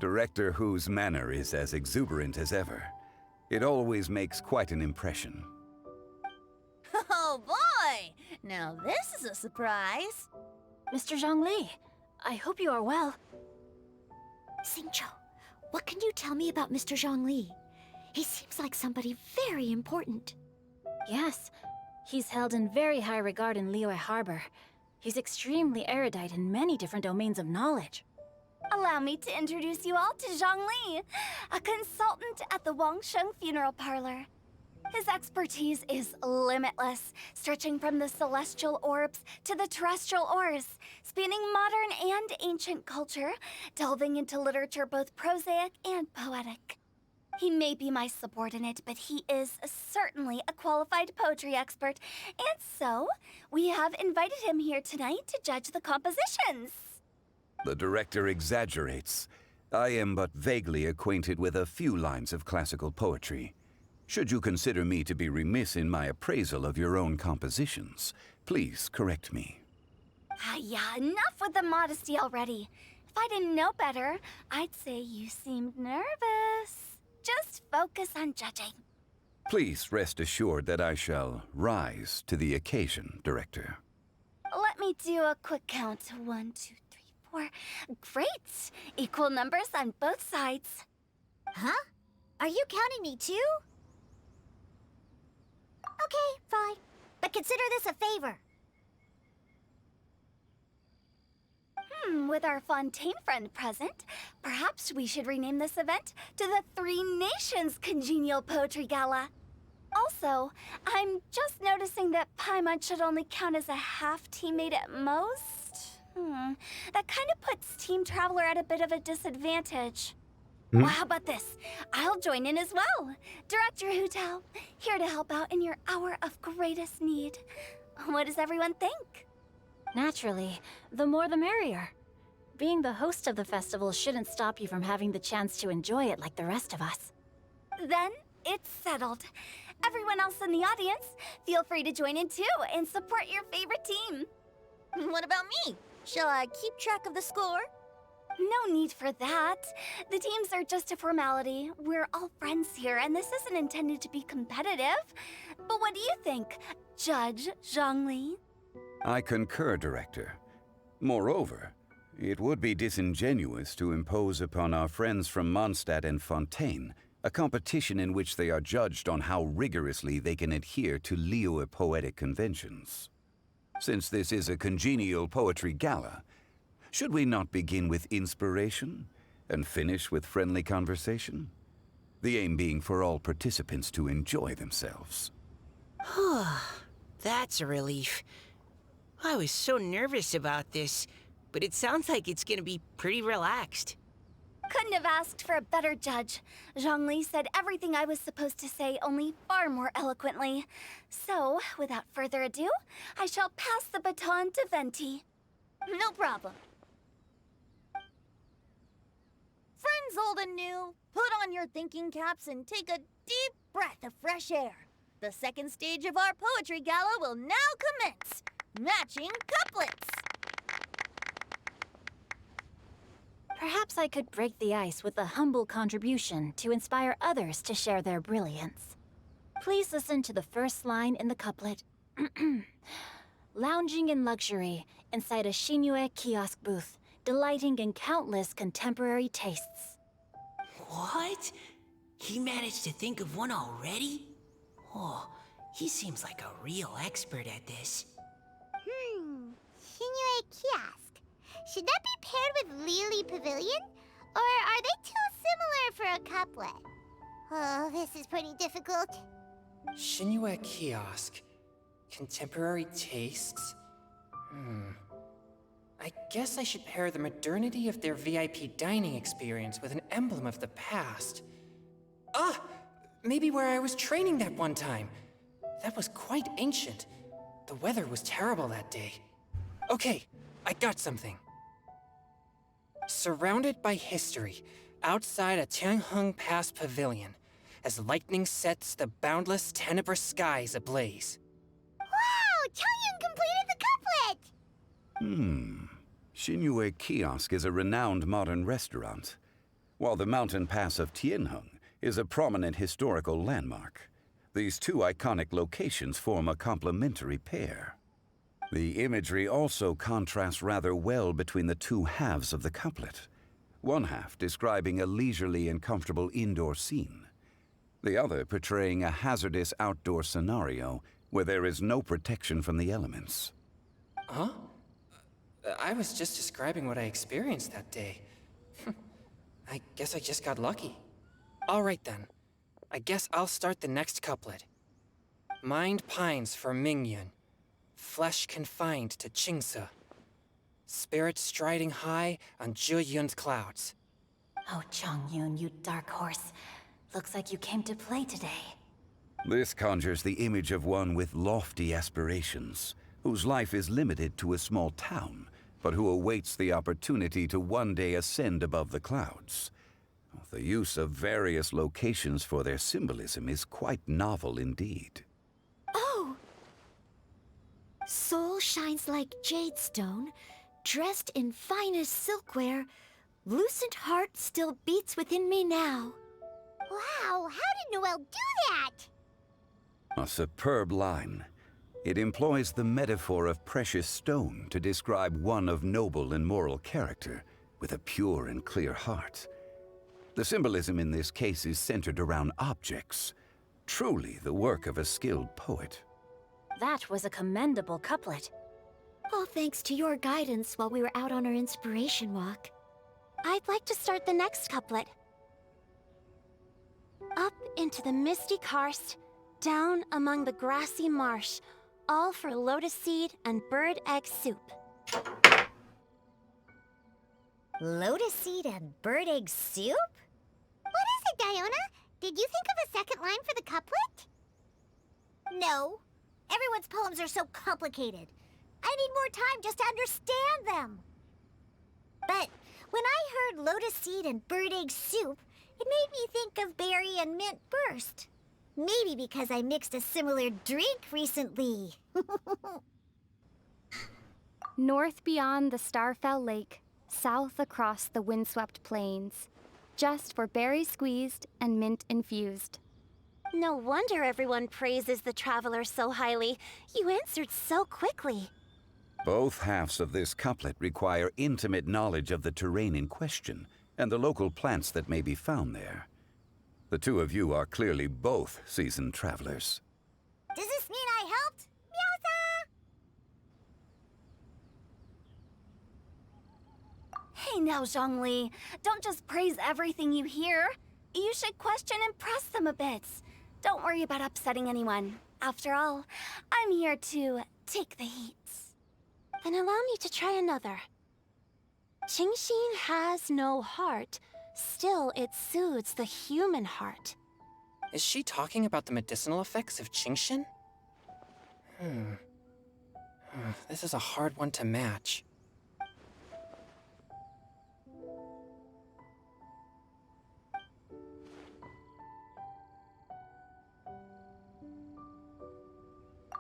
Director Who's manner is as exuberant as ever. It always makes quite an impression. Oh boy! Now this is a surprise. Mr. Zhongli, I hope you are well. Xingqiu, what can you tell me about Mr. Zhongli? He seems like somebody very important. Yes, he's held in very high regard in Liyue Harbor. He's extremely erudite in many different domains of knowledge. Allow me to introduce you all to Zhongli, a consultant at the Wangsheng Funeral Parlor. His expertise is limitless, stretching from the celestial orbs to the terrestrial ores, spanning modern and ancient culture, delving into literature both prosaic and poetic. He may be my subordinate, but he is certainly a qualified poetry expert, and so we have invited him here tonight to judge the compositions. The director exaggerates. I am but vaguely acquainted with a few lines of classical poetry. Should you consider me to be remiss in my appraisal of your own compositions, please correct me. Yeah, enough with the modesty already. If I didn't know better, I'd say you seemed nervous. Just focus on judging. Please rest assured that I shall rise to the occasion, Director. Let me do a quick count. 1, 2, 3, 4. Great! Equal numbers on both sides. Huh? Are you counting me too? Okay, fine. But consider this a favor. With our Fontaine friend present, perhaps we should rename this event to the Three Nations Congenial Poetry Gala. Also, I'm just noticing that Paimon should only count as a half teammate at most. That kind of puts Team Traveler at a bit of a disadvantage. Well, how about this? I'll join in as well. Director Hu Tao, here to help out in your hour of greatest need. What does everyone think? Naturally, the more the merrier. Being the host of the festival shouldn't stop you from having the chance to enjoy it like the rest of us. Then it's settled. Everyone else in the audience, feel free to join in too and support your favorite team. What about me? Shall I keep track of the score? No need for that. The teams are just a formality. We're all friends here, and this isn't intended to be competitive. But what do you think, Judge Zhongli? I concur, Director. Moreover, it would be disingenuous to impose upon our friends from Mondstadt and Fontaine a competition in which they are judged on how rigorously they can adhere to Liyue poetic conventions. Since this is a congenial poetry gala, should we not begin with inspiration and finish with friendly conversation? The aim being for all participants to enjoy themselves. That's a relief. I was so nervous about this, but it sounds like it's gonna be pretty relaxed. Couldn't have asked for a better judge. Zhongli said everything I was supposed to say, only far more eloquently. So, without further ado, I shall pass the baton to Venti. No problem. Friends old and new, put on your thinking caps and take a deep breath of fresh air. The second stage of our poetry gala will now commence. Matching couplets. Perhaps I could break the ice with a humble contribution to inspire others to share their brilliance. Please listen to the first line in the couplet. Lounging in luxury inside a Shinue kiosk booth, delighting in countless contemporary tastes. What? He managed to think of one already? Oh, he seems like a real expert at this. Shinue Kiosk. Should that be paired with Lily Pavilion? Or are they too similar for a couplet? Oh, this is pretty difficult. Shinue Kiosk. Contemporary tastes? I guess I should pair the modernity of their VIP dining experience with an emblem of the past. Ah! Maybe where I was training that one time. That was quite ancient. The weather was terrible that day. Okay, I got something. Surrounded by history, outside a Tianheng Pass pavilion, as lightning sets the boundless tenebrous skies ablaze. Wow! Changyun completed the couplet! Shinue Kiosk is a renowned modern restaurant, while the mountain pass of Tianheng is a prominent historical landmark. These two iconic locations form a complementary pair. The imagery also contrasts rather well between the two halves of the couplet. One half describing a leisurely and comfortable indoor scene, the other portraying a hazardous outdoor scenario where there is no protection from the elements. Huh? I was just describing what I experienced that day. I guess I just got lucky. All right then. I guess I'll start the next couplet. Mind pines for Mingyun, flesh confined to Qingse, spirit striding high on Zheyun's clouds. Oh, Chongyun, you dark horse. Looks like you came to play today. This conjures the image of one with lofty aspirations, whose life is limited to a small town, but who awaits the opportunity to one day ascend above the clouds. The use of various locations for their symbolism is quite novel indeed. Oh! Soul shines like jadestone, dressed in finest silkware. Lucent heart still beats within me now. Wow, how did Noelle do that? A superb line. It employs the metaphor of precious stone to describe one of noble and moral character, with a pure and clear heart. The symbolism in this case is centered around objects, truly the work of a skilled poet. That was a commendable couplet. All thanks to your guidance while we were out on our inspiration walk. I'd like to start the next couplet. Up into the misty karst, down among the grassy marsh, all for lotus seed and bird egg soup. Lotus seed and bird egg soup? What is it, Diona? Did you think of a second line for the couplet? No. Everyone's poems are so complicated. I need more time just to understand them. But when I heard lotus seed and bird egg soup, it made me think of berry and mint burst. Maybe because I mixed a similar drink recently. North beyond the Starfell Lake, south across the windswept plains. Just for berry squeezed and mint infused. No wonder everyone praises the traveler so highly. You answered so quickly. Both halves of this couplet require intimate knowledge of the terrain in question and the local plants that may be found there. The two of you are clearly both seasoned travelers. Does this mean I helped? Meowsa! Hey now, Zhongli, don't just praise everything you hear. You should question and press them a bit. Don't worry about upsetting anyone. After all, I'm here to take the heat. Then allow me to try another. Qingxin has no heart. Still, it soothes the human heart. Is she talking about the medicinal effects of Qingxin? This is a hard one to match.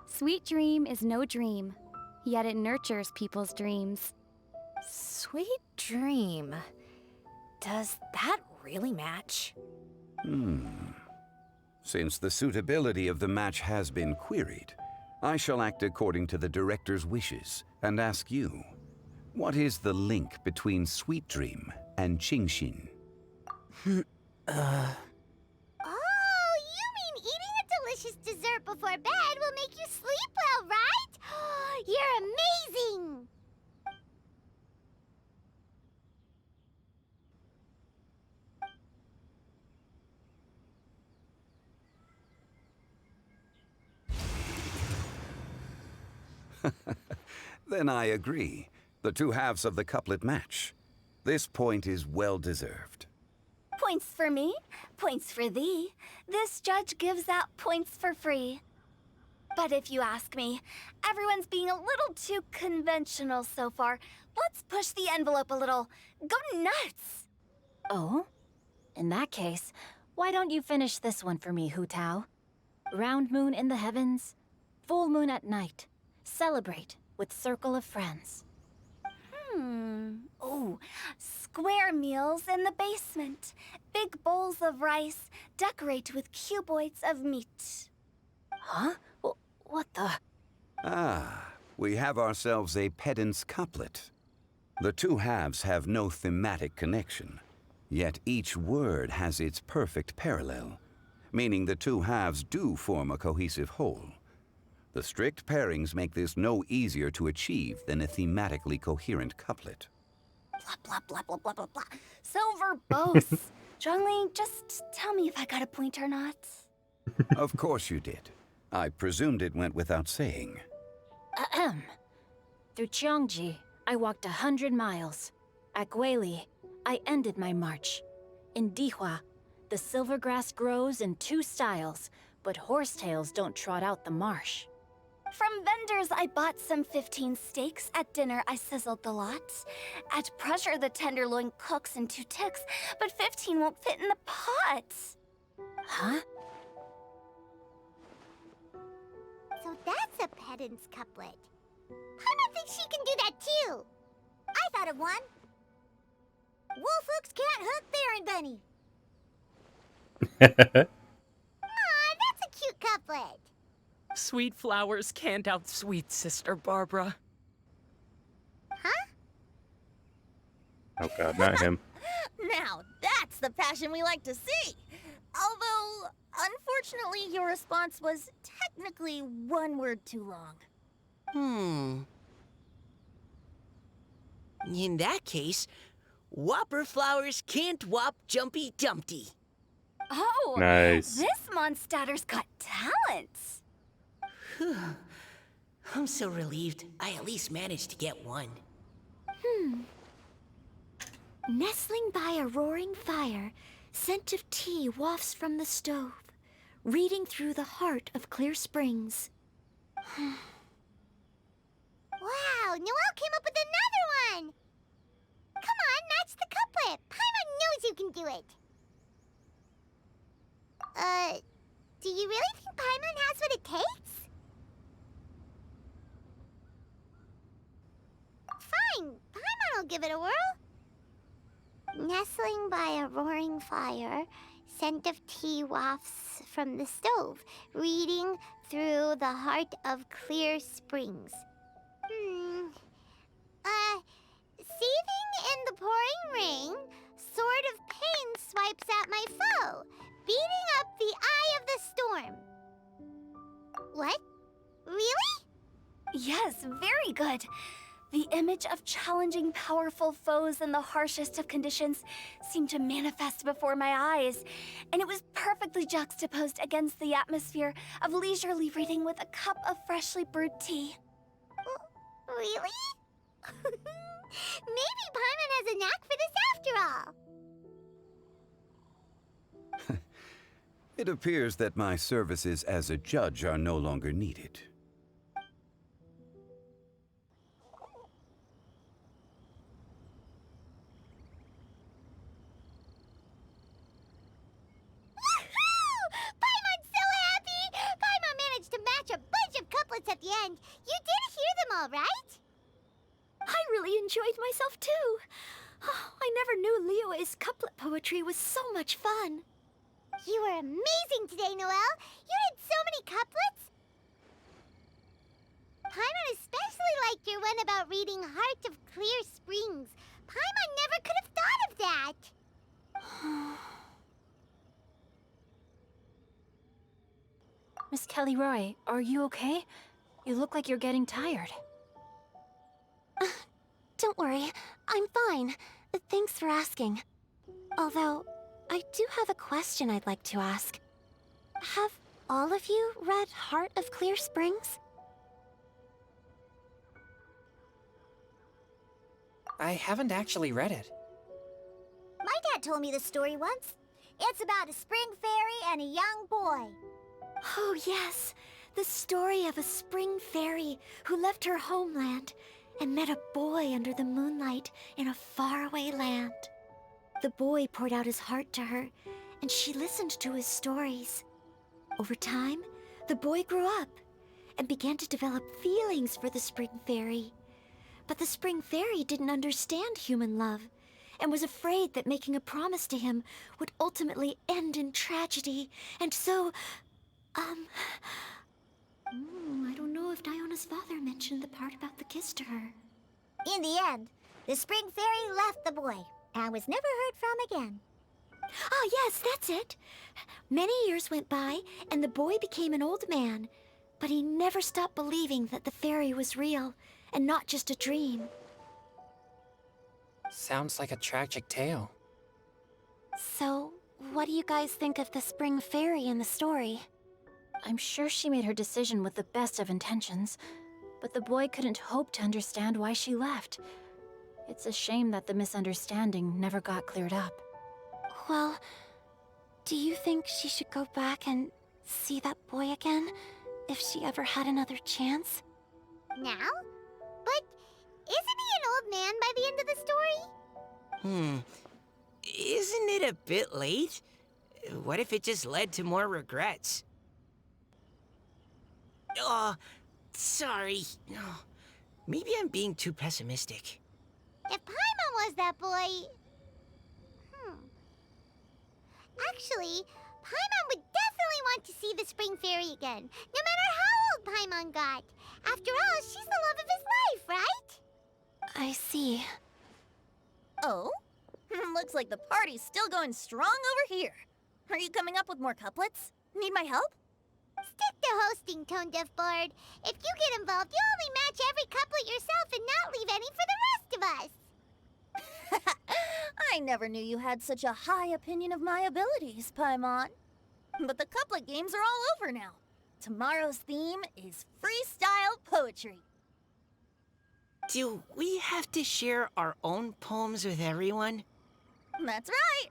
Sweet dream is no dream, yet it nurtures people's dreams. Sweet dream. Does that really match? Since the suitability of the match has been queried, I shall act according to the director's wishes and ask you, what is the link between Sweet Dream and Qingxin? Oh, you mean eating a delicious dessert before bed will make you sleep well, right? You're amazing! Then I agree. The two halves of the couplet match. This point is well deserved. Points for me, points for thee. This judge gives out points for free. But if you ask me, everyone's being a little too conventional so far. Let's push the envelope a little. Go nuts! Oh? In that case, why don't you finish this one for me, Hu Tao? Round moon in the heavens, full moon at night. Celebrate with circle of friends. Oh, square meals in the basement. Big bowls of rice, decorate with cuboids of meat. Huh? What the? Ah, We have ourselves a pedant's couplet. The two halves have no thematic connection, yet each word has its perfect parallel, meaning the two halves do form a cohesive whole. The strict pairings make this no easier to achieve than a thematically coherent couplet. Blah, blah, blah, blah, blah, blah, blah. So verbose. Zhongli, just tell me if I got a point or not. Of course you did. I presumed it went without saying. Ahem. Through Cheongji, I walked 100 miles. At Guili, I ended my march. In Dihua, the silver grass grows in 2 styles, but horsetails don't trot out the marsh. From vendors, I bought some 15 steaks. At dinner, I sizzled the lots. At pressure, the tenderloin cooks in 2 ticks, but 15 won't fit in the pot. Huh? So that's a pedant's couplet. Paimon thinks she can do that too. I thought of one. Wolf hooks can't hook Baron Bunny. Aw, that's a cute couplet. Sweet flowers can't outsweet Sister Barbara. Huh? Oh god, not him. Now, that's the passion we like to see. Although, unfortunately, your response was technically 1 word too long. In that case, Whopper flowers can't whop Jumpy Dumpty. Oh, Nice. this Mondstadter's got talents. I'm so relieved I at least managed to get one. Nestling by a roaring fire, scent of tea wafts from the stove, reading through the heart of Clear Springs. Wow, Noelle came up with another one! Come on, match the couplet. Paimon knows you can do it. Do you really think Paimon has what it takes? Fine, Paimon will give it a whirl. Nestling by a roaring fire, scent of tea wafts from the stove, reading through the heart of Clear Springs. Seething in the pouring rain, sword of pain swipes at my foe, beating up the eye of the storm. What? Really? Yes, very good. The image of challenging powerful foes in the harshest of conditions seemed to manifest before my eyes, and it was perfectly juxtaposed against the atmosphere of leisurely reading with a cup of freshly brewed tea. Really? Maybe Paimon has a knack for this after all. It appears that my services as a judge are no longer needed. Paimon's so happy! Paimon managed to match a bunch of couplets at the end. You did hear them all, right? I really enjoyed myself too. Oh, I never knew Liyue's couplet poetry was so much fun. You were amazing today, Noelle. You did so many couplets. Paimon especially liked your one about reading Heart of Clear Springs. Paimon never could have thought of that. Miss Kelly Roy, are you okay? You look like you're getting tired. Don't worry, I'm fine. Thanks for asking. Although, I do have a question I'd like to ask. Have all of you read Heart of Clear Springs? I haven't actually read it. My dad told me the story once. It's about a spring fairy and a young boy. Oh yes, the story of a spring fairy who left her homeland and met a boy under the moonlight in a faraway land. The boy poured out his heart to her, and she listened to his stories. Over time, the boy grew up and began to develop feelings for the spring fairy. But the spring fairy didn't understand human love and was afraid that making a promise to him would ultimately end in tragedy, and so, I don't know if Diona's father mentioned the part about the kiss to her. In the end, the spring fairy left the boy and was never heard from again. Ah, yes, that's it. Many years went by, and the boy became an old man. But he never stopped believing that the fairy was real, and not just a dream. Sounds like a tragic tale. So, what do you guys think of the spring fairy in the story? I'm sure she made her decision with the best of intentions, but the boy couldn't hope to understand why she left. It's a shame that the misunderstanding never got cleared up. Well, do you think she should go back and see that boy again, if she ever had another chance? Now? But isn't he an old man by the end of the story? Isn't it a bit late? What if it just led to more regrets? Oh, sorry. Oh, maybe I'm being too pessimistic. If Paimon was that boy... Actually, Paimon would definitely want to see the spring fairy again, no matter how old Paimon got. After all, she's the love of his life, right? I see. Oh? Looks like the party's still going strong over here. Are you coming up with more couplets? Need my help? Stick to hosting, Tone Deaf Bard. If you get involved, you'll only match every couplet yourself and not leave any for the rest of us. I never knew you had such a high opinion of my abilities, Paimon. But the couplet games are all over now. Tomorrow's theme is freestyle poetry. Do we have to share our own poems with everyone? That's right.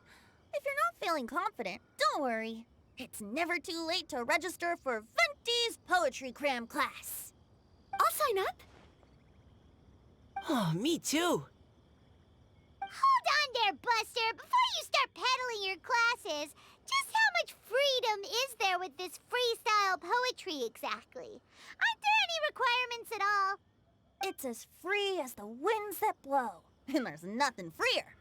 If you're not feeling confident, don't worry. It's never too late to register for Venti's Poetry Cram class. I'll sign up. Oh, me too. Hold on there, Buster. Before you start peddling your classes, just how much freedom is there with this freestyle poetry exactly? Aren't there any requirements at all? It's as free as the winds that blow, and there's nothing freer.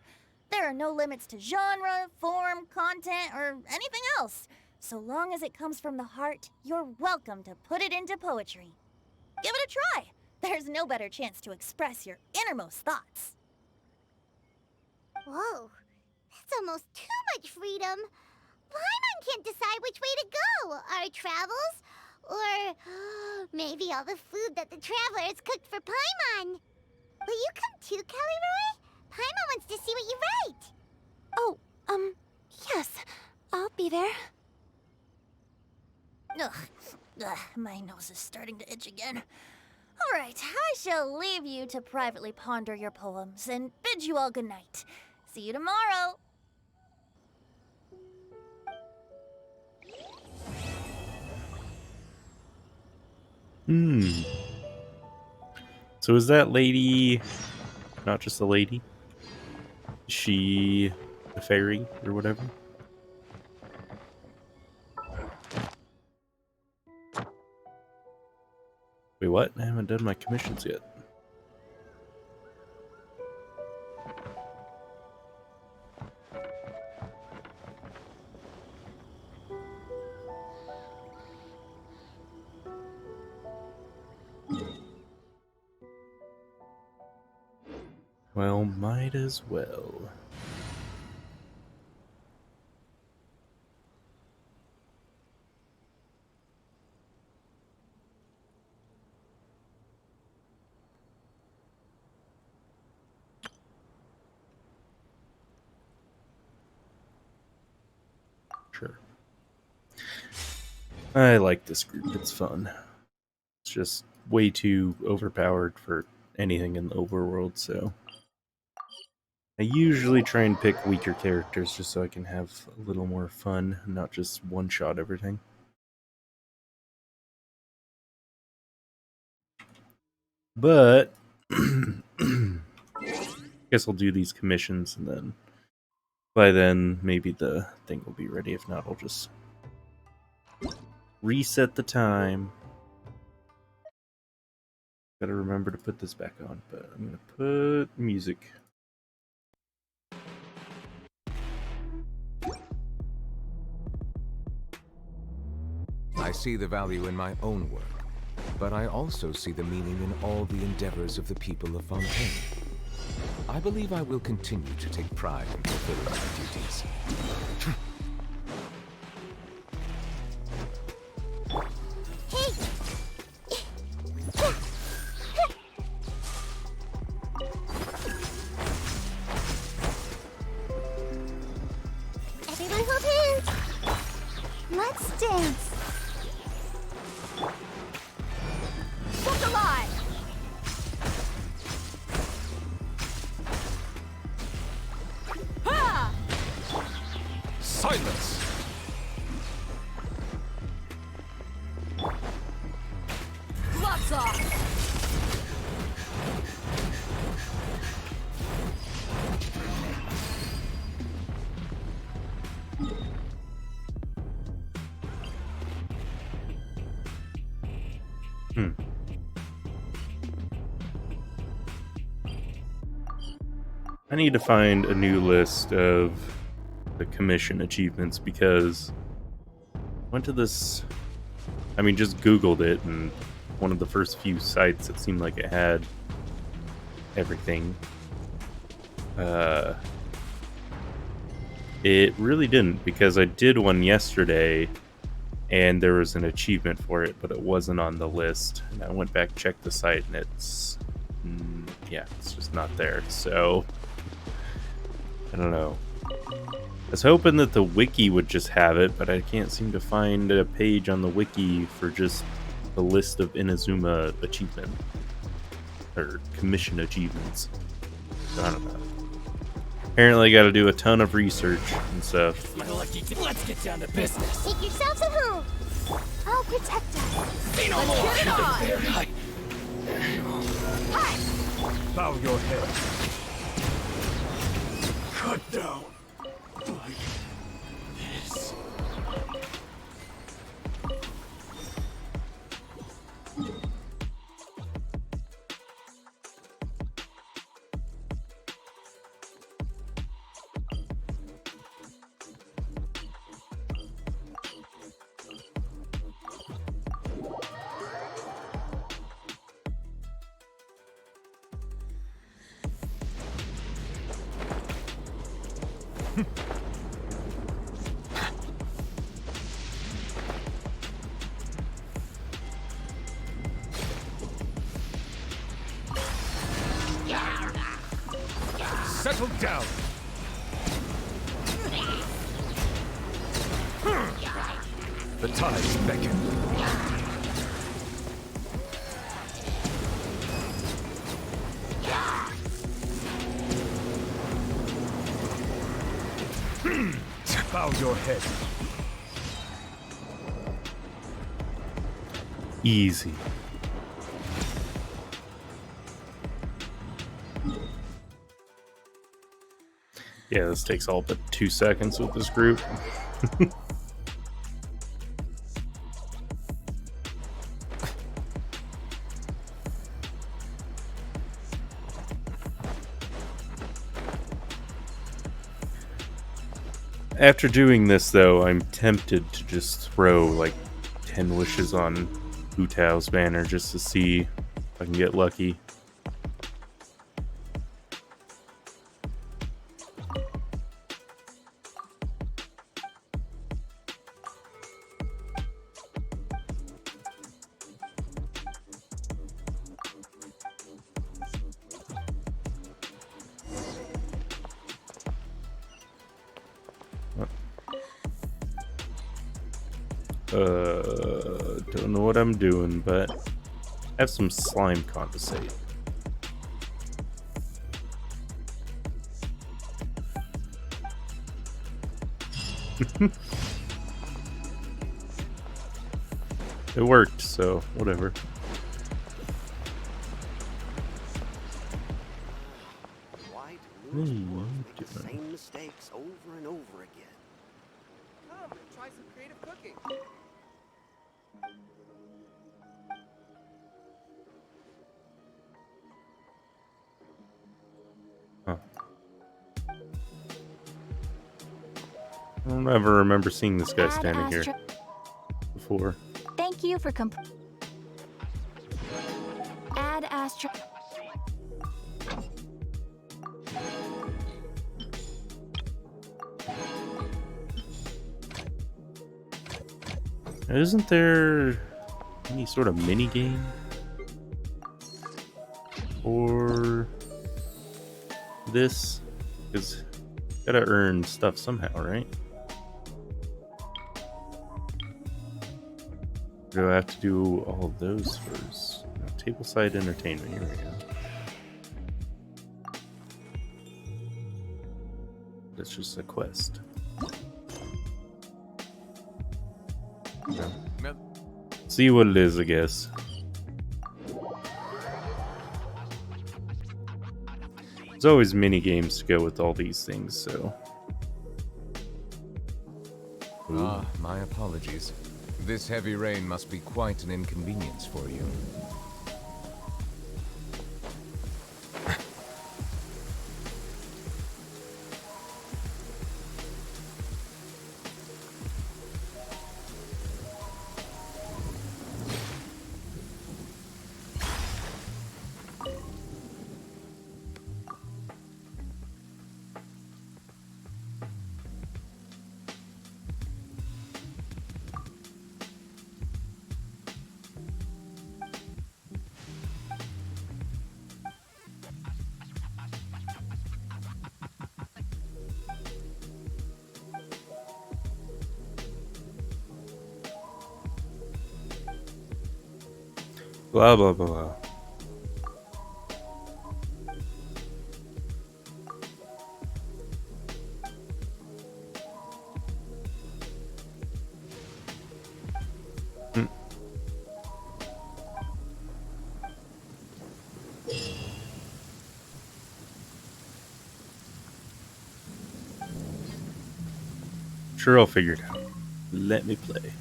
There are no limits to genre, form, content, or anything else. So long as it comes from the heart, you're welcome to put it into poetry. Give it a try. There's no better chance to express your innermost thoughts. Whoa, that's almost too much freedom. Paimon can't decide which way to go. Our travels, or maybe all the food that the travelers cooked for Paimon. Will you come too, Kelly Roy? Paimon wants to see what you write. Oh, yes. I'll be there. Ugh, my nose is starting to itch again. All right, I shall leave you to privately ponder your poems and bid you all good night. See you tomorrow. So is that lady not just a lady? Is she a fairy or whatever? Wait, what? I haven't done my commissions yet. Well, might as well. Sure. I like this group, it's fun. It's just way too overpowered for anything in the overworld, so I usually try and pick weaker characters just so I can have a little more fun, not just one-shot everything. But guess I'll do these commissions, and then by then maybe the thing will be ready. If not, I'll just reset the time. Gotta remember to put this back on, but I'm gonna put music. I see the value in my own work. but I also see the meaning in all the endeavors of the people of Fontaine. I believe I will continue to take pride in fulfilling my duties. Everyone hold hands. Let's dance. Look alive! Ha! Silence! Gloves off! I need to find a new list of the commission achievements because I went to this, just Googled it, and one of the first few sites it seemed like it had everything. It really didn't, because I did one yesterday and there was an achievement for it, but it wasn't on the list. And I went back, checked the site, and it's just not there. So I don't know. I was hoping that the wiki would just have it, but I can't seem to find a page on the wiki for just the list of Inazuma achievement or commission achievements. So I don't know. Apparently, I got to do a ton of research and stuff. My lucky, let's get down to business. Take yourselves a home. I'll protect us. Say no more. Get it on! Hi. Bow your head. Cut down. Like this. Settle down. The tides beckon. Bow your head. Easy. Yeah, this takes all but 2 seconds with this group. After doing this, though, I'm tempted to just throw like 10 wishes on Hu Tao's banner just to see if I can get lucky. Don't know what I'm doing, but I have some slime condensate. It worked, so whatever. Why do noobs make the same mistakes over and over again? Come and try some creative cooking. Huh. I don't ever remember seeing this guy standing here before. Thank you for fast travel. Isn't there any sort of mini game for this? Because gotta earn stuff somehow, right? Do I have to do all of those first? No, tableside entertainment, here we go. That's just a quest. Okay. See what it is, I guess. There's always mini games to go with all these things, so. Ah, my apologies. This heavy rain must be quite an inconvenience for you. Blah, blah, blah. Hmm. Sure, I'll figure it out. Let me play.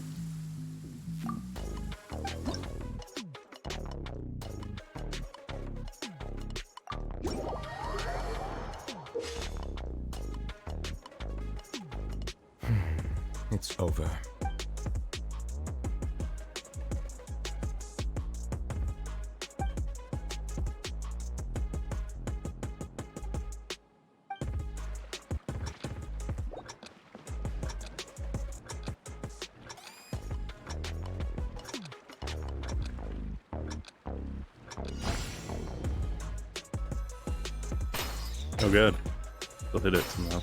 It's over. Oh, good. Still hit it somehow.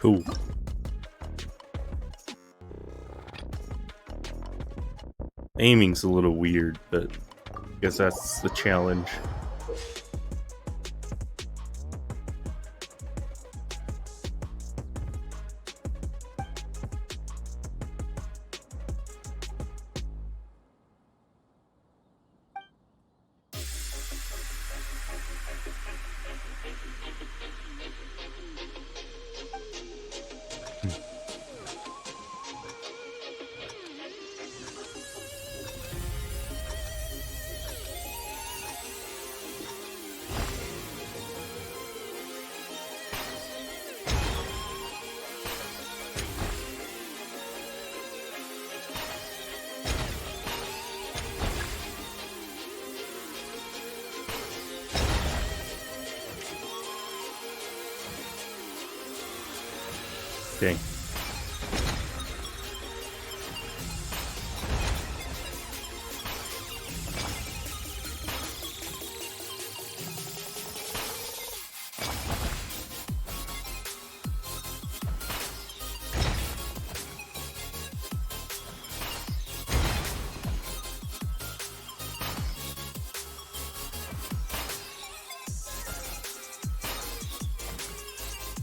Cool. Aiming's a little weird, but I guess that's the challenge. Okay.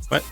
What?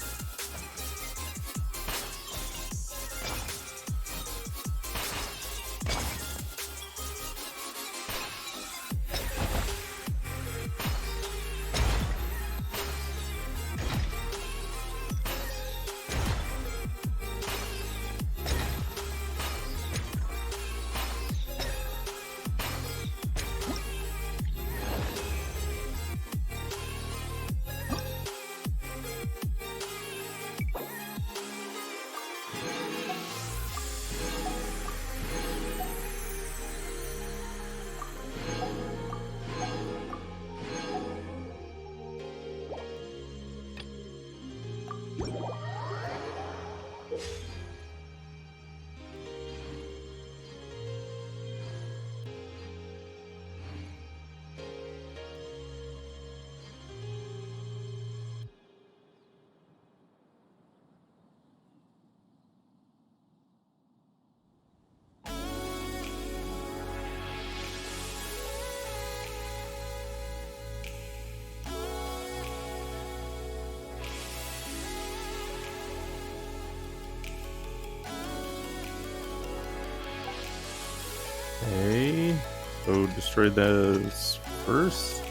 Okay. So destroy those first.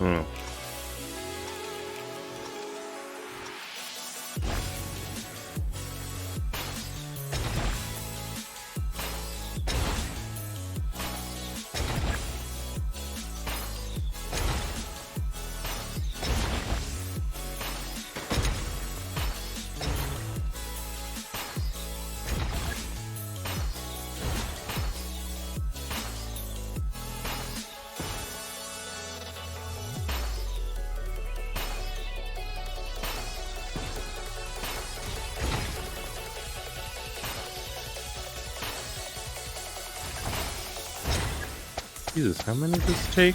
Oh. Jesus, how many does this take?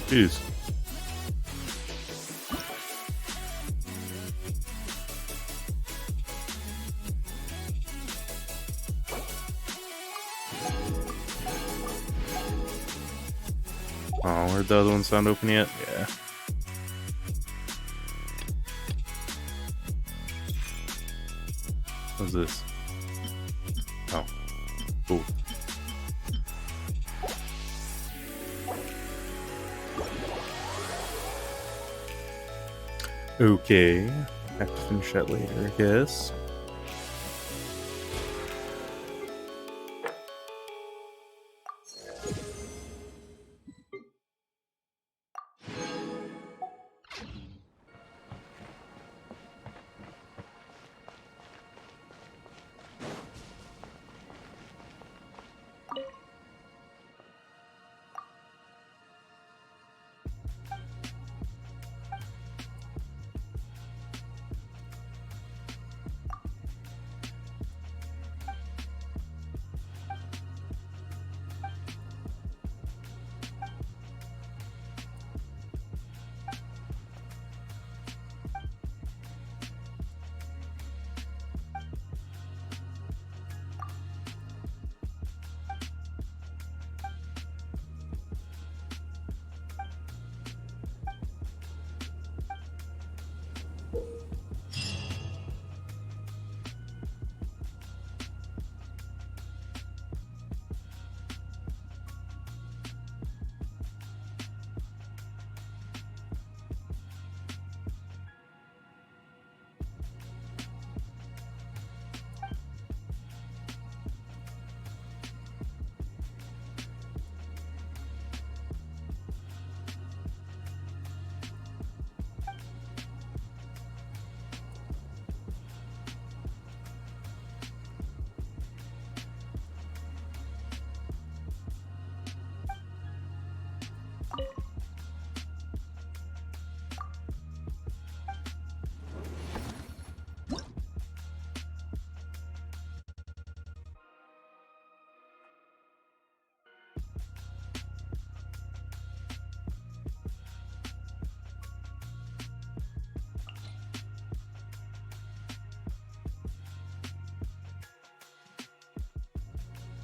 Jeez. Oh, are the other ones not open yet? Yeah. What's this? Oh, cool. Okay, have to finish that later, I guess.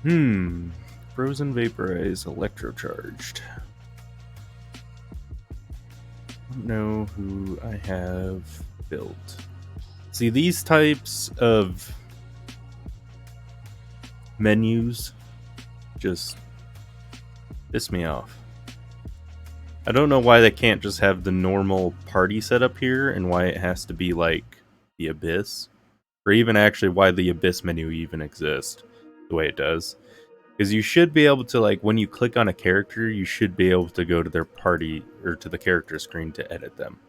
Frozen vaporized, electrocharged. I don't know who I have built. See, these types of menus just piss me off. I don't know why they can't just have the normal party setup here and why it has to be like the Abyss, or even actually why the Abyss menu even exists the way it does. Because you should be able to, like, when you click on a character, you should be able to go to their party or to the character screen to edit them.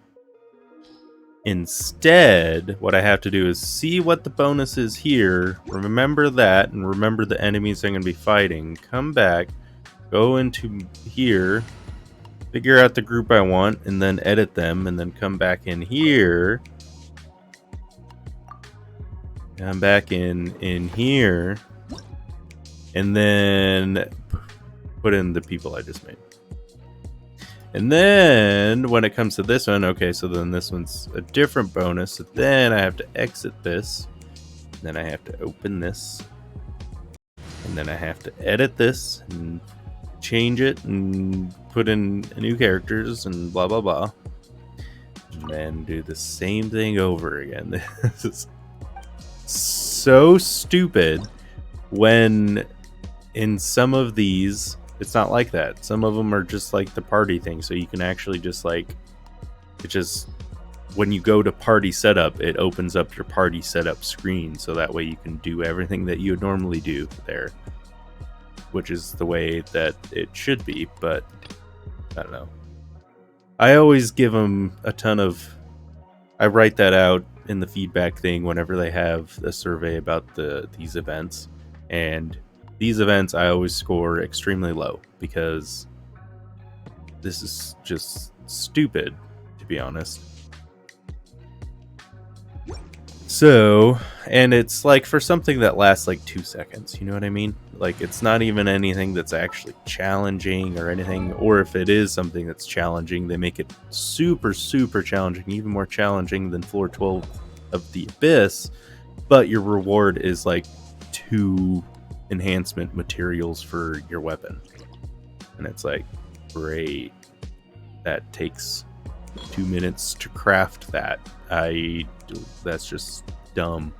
Instead, what I have to do is see what the bonus is here, remember that, and remember the enemies I'm going to be fighting, come back, go into here, figure out the group I want, and then edit them, and then come back in here. I'm back in here. And then put in the people I just made. And then when it comes to this one, okay, so then this one's a different bonus. So then I have to exit this. Then I have to open this. And then I have to edit this and change it and put in new characters and blah, blah, blah. And then do the same thing over again. This is so stupid when in some of these, it's not like that. Some of them are just like the party thing. So you can actually just like, it just, when you go to party setup, it opens up your party setup screen. So that way you can do everything that you would normally do there, which is the way that it should be. But I don't know. I always give them a ton of, I write that out in the feedback thing whenever they have a survey about these events. And these events I always score extremely low because this is just stupid, to be honest. So, and it's like for something that lasts like 2 seconds, you know what I mean? Like it's not even anything that's actually challenging or anything, or if it is something that's challenging, they make it super, super challenging, even more challenging than floor 12 of the Abyss, but your reward is like 2 enhancement materials for your weapon. And it's like, great. That takes 2 minutes to craft that. That's just dumb.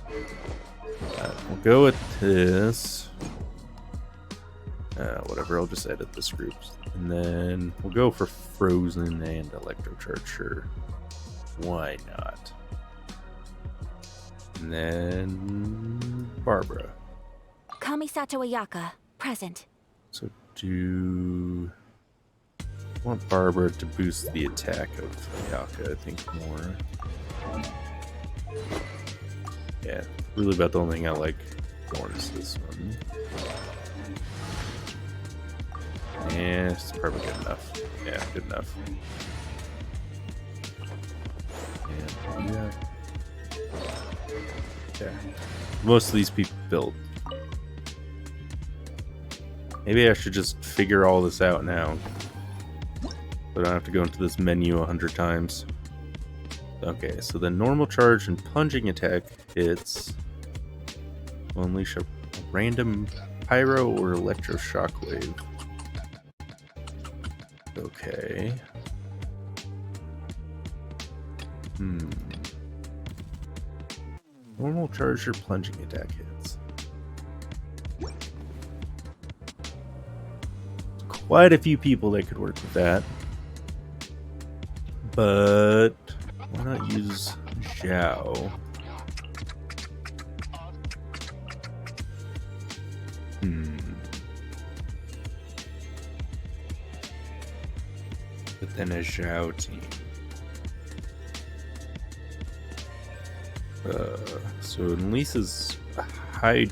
We'll go with this. Whatever, I'll just edit this group. And then we'll go for Frozen and Electrocharge, sure. Why not? And then Barbara. Kamisato Ayaka, present. So I want Barbara to boost the attack of Ayaka, I think, more. Yeah, really about the only thing I like more is this one. Yeah, it's probably good enough. Yeah, good enough. And yeah. Most of these people build. Maybe I should just figure all this out now. So I don't have to go into this menu 100 times. Okay, so the normal charge and plunging attack hits will unleash a random pyro or electroshock wave. Okay. Normal charge or plunging attack hits. Quite a few people that could work with that. But why not use Zhao? But then a Zhao team. So Lisa's a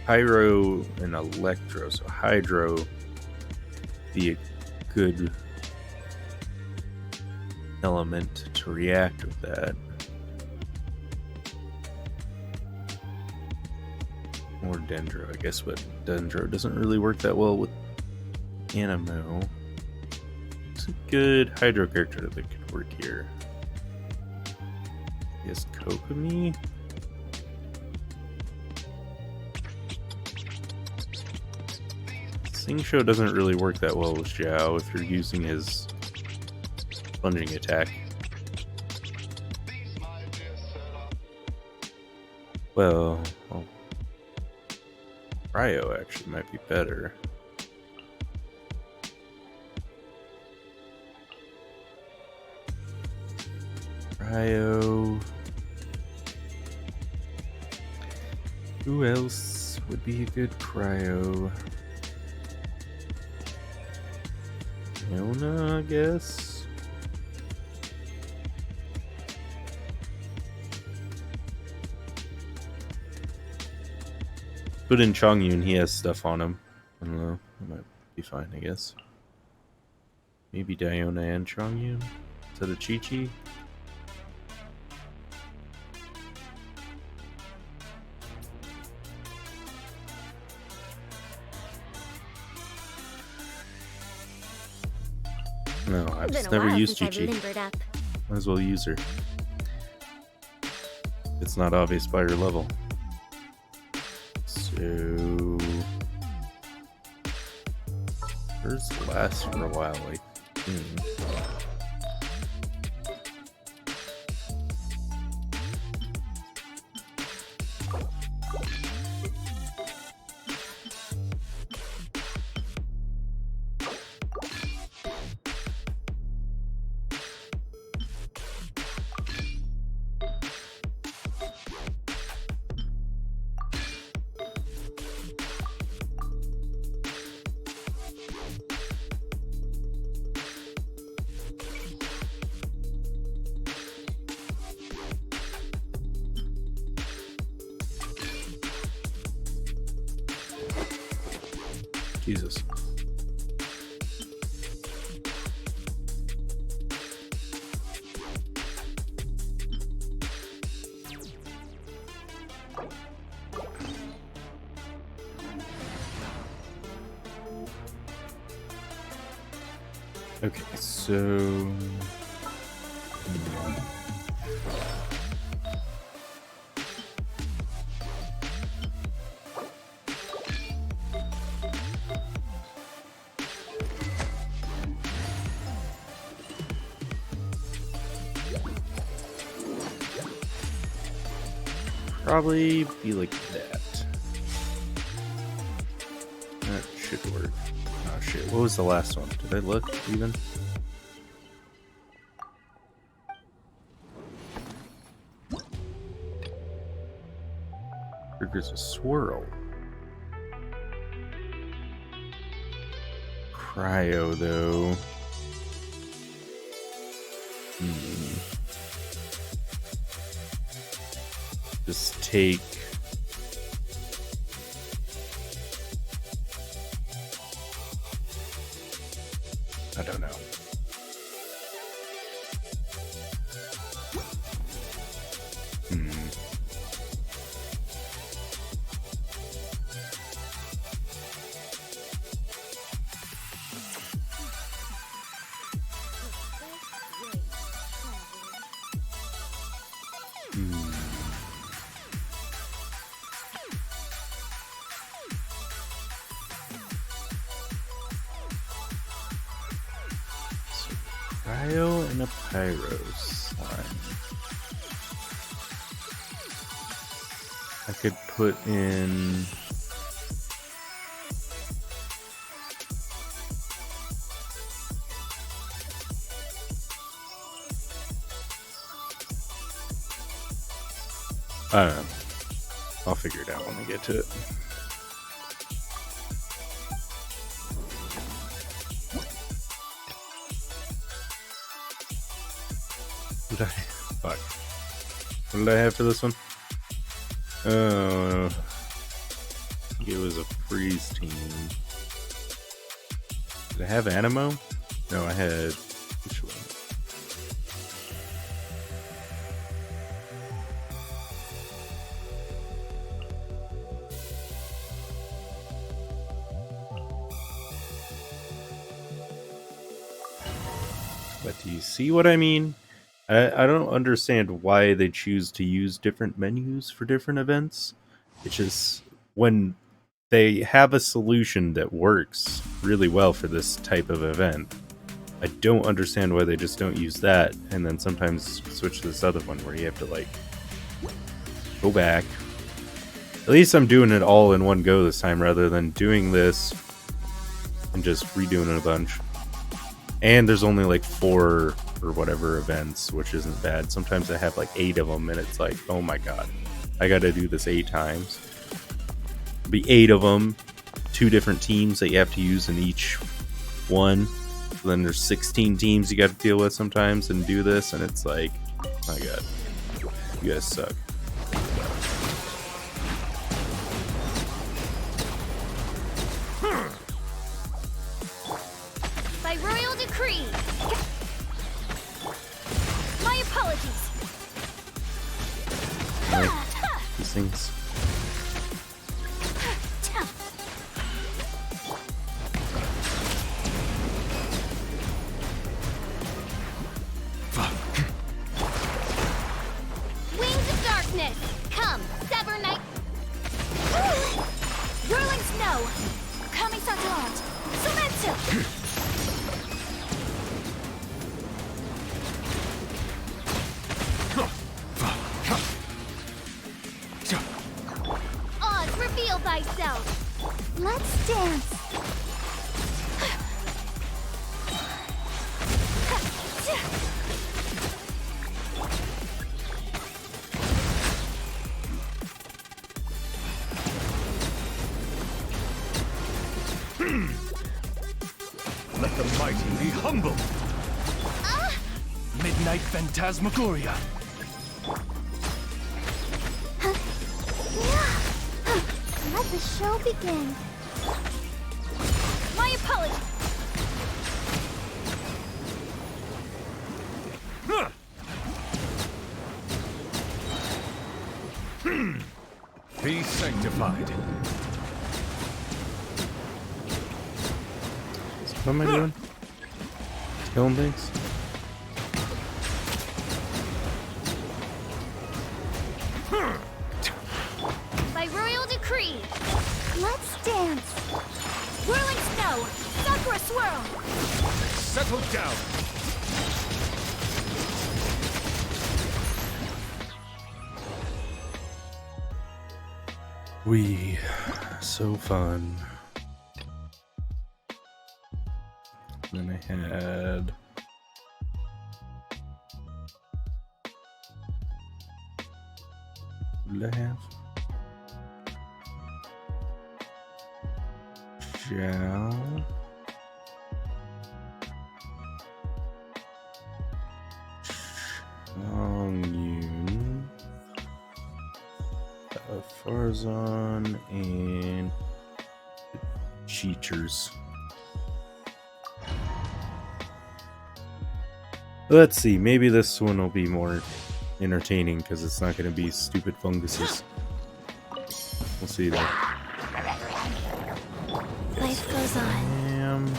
Pyro and Electro, so Hydro be a good element to react with that. Or Dendro, I guess, but Dendro doesn't really work that well with Animo. It's a good Hydro character that could work here. I guess Kokomi? Sing Show doesn't really work that well with Xiao if you're using his plunging attack. Well, Cryo actually might be better. Cryo. Who else would be a good cryo? Yona, I guess. Put in Chongyun, he has stuff on him. I don't know, that might be fine, I guess. Maybe Diona and Chongyun instead of Chi-Chi. No, I've just never used Chi-Chi. Might as well use her. It's not obvious by her level. So hers lasts for a while, like Jesus. Okay, so probably be like that. That should work. Oh shit, what was the last one? Did I look even? Triggers a swirl. Cryo though. Just take I don't know. Cryo and a Pyro slime. I could put in I don't know. I'll figure it out when I get to it. Fuck. What did I have for this one? Oh, I think it was a freeze team. Did I have Animo? No, I had. Which one? But do you see what I mean? I don't understand why they choose to use different menus for different events. It's just when they have a solution that works really well for this type of event. I don't understand why they just don't use that and then sometimes switch to this other one where you have to like go back. At least I'm doing it all in one go this time rather than doing this and just redoing it a bunch. And there's only like 4 or whatever events, which isn't bad. Sometimes I have like 8 of them and it's like, oh my god, I gotta do this 8 times. It'll be 8 of them, 2 different teams that you have to use in each one. So then there's 16 teams you gotta deal with sometimes and do this, and it's like, my god, you guys suck. By royal decree. My apologies. Like, these things. Wings of darkness. Come, sever night. Whirling snow. Coming Satalant. Sumetsu. Oz, reveal thyself. Let's dance. Let the mighty be humble. Midnight Phantasmagoria. Let the show begin. My apologies. Be sanctified. What am I doing? Killing things? By royal decree. Let's dance. Whirling snow. Sakura swirl. Settle down. So fun. Then I had what did I have? Shall Yun, Farzan, and Cheaters. Let's see, maybe this one will be more entertaining because it's not going to be stupid funguses. We'll see though. Life goes on.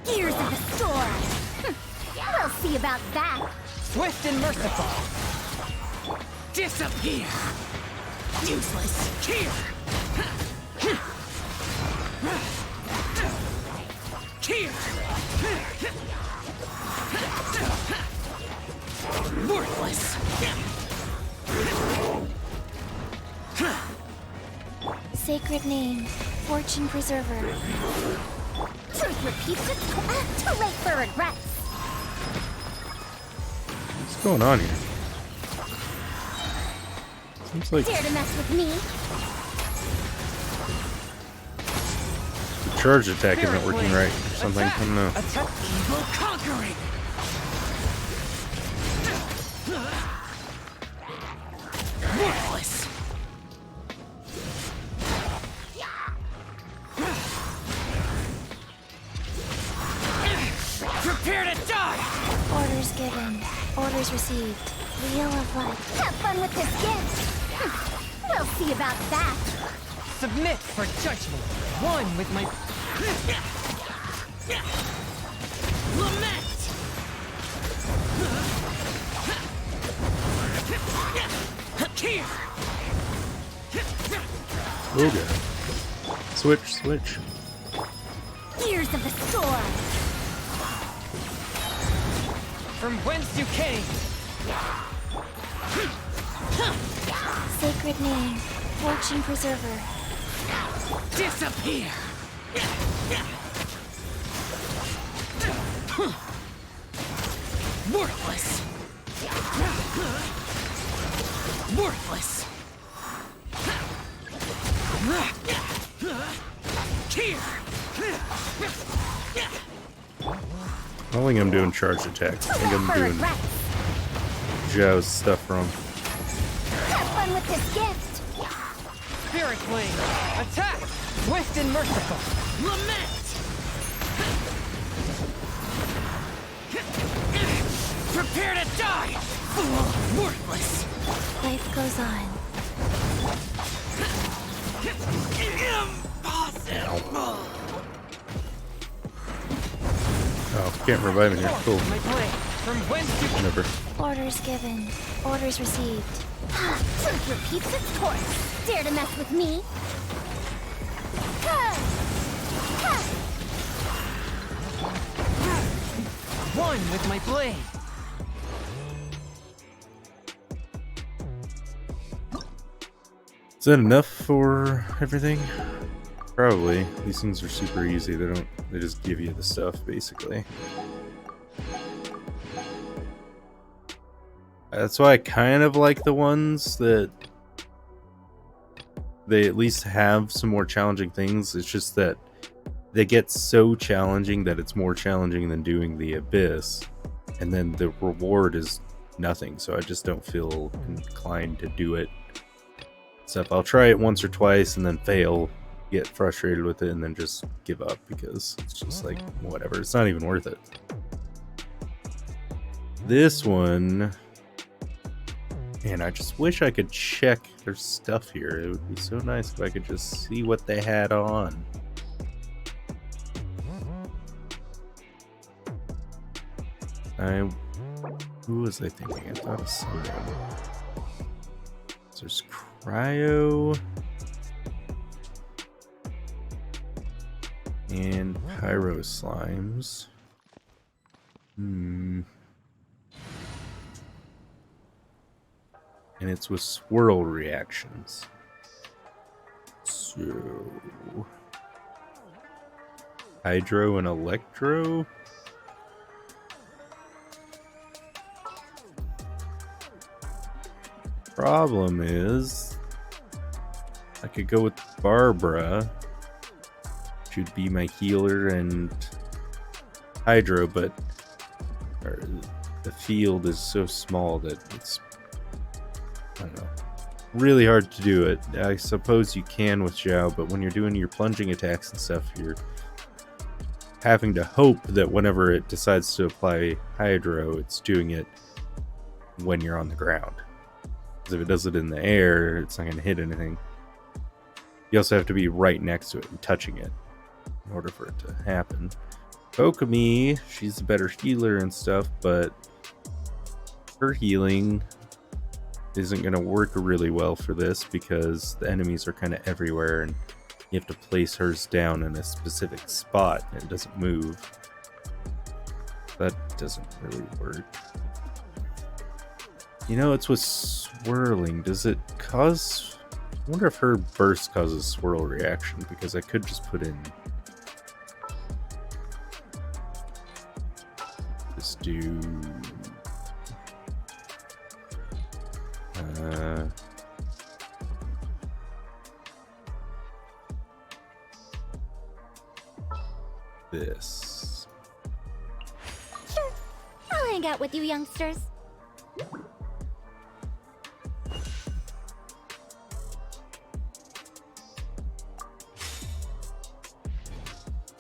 Gears of the storm. We'll see about that. Swift and merciful. Disappear. Useless. Here. Here. Worthless. Sacred name. Fortune preserver. Truth repeats itself. Too late for regrets. What's going on here? Seems like Dare to mess with me? the charge attack isn't working right or something. I don't know. Attack evil conquering. Worthless. Prepare to die. Orders given. Orders received. Wheel of life. Have fun with this gift. We'll see about that. Submit for judgment. One with my lament. Here. Okay. It's switch. Gears of the storm. From whence you came! Sacred name, fortune preserver. Disappear! Worthless! Worthless! Here! I don't think I'm doing charged attacks. I think I'm doing Zhao's stuff wrong. Have fun with this gift. Spirit Flame! Attack! Swift and merciful! Lament! Prepare to die! Fool! Worthless! Life goes on. Impossible! Oh, can't revive in here. Cool. My blade! From whence you Never. Orders given. Orders received. Truth repeats its course. Dare to mess with me? one with my blade! Is that enough for everything? Probably. These things are super easy. They just give you the stuff basically. That's why I kind of like the ones that they at least have some more challenging things. It's just that they get so challenging that it's more challenging than doing the Abyss, and then the reward is nothing, so I just don't feel inclined to do it. So I'll try it once or twice and then fail, get frustrated with it, and then just give up because it's just like, whatever, it's not even worth it. This one, man, I just wish I could check their stuff here. It would be so nice if I could just see what they had on. Who was I thinking? I thought of someone. So there's Cryo and Pyro Slimes. And it's with swirl reactions. So Hydro and Electro. Problem is, I could go with Barbara, which would be my healer and Hydro, but the field is so small that it's, I don't know, really hard to do it. I suppose you can with Zhao, but when you're doing your plunging attacks and stuff, you're having to hope that whenever it decides to apply Hydro, it's doing it when you're on the ground. Because if it does it in the air, it's not going to hit anything. You also have to be right next to it and touching it in order for it to happen. Okami, she's a better healer and stuff, but her healing isn't going to work really well for this because the enemies are kind of everywhere and you have to place hers down in a specific spot and it doesn't move. That doesn't really work. You know, it's with swirling. Does it cause... I wonder if her burst causes swirl reaction, because I could just put in... Just do... this. Sure, I'll hang out with you youngsters.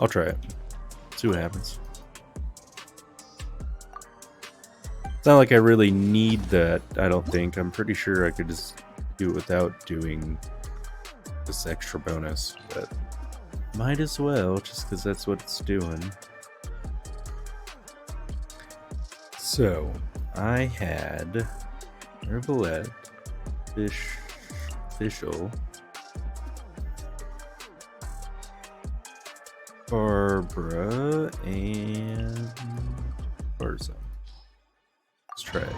I'll try it. See what happens. It's not like I really need that, I don't think. I'm pretty sure I could just do it without doing this extra bonus, but might as well, just because that's what it's doing. So, I had Herbalette, Fischl, Barbara and Barza. Let's try it.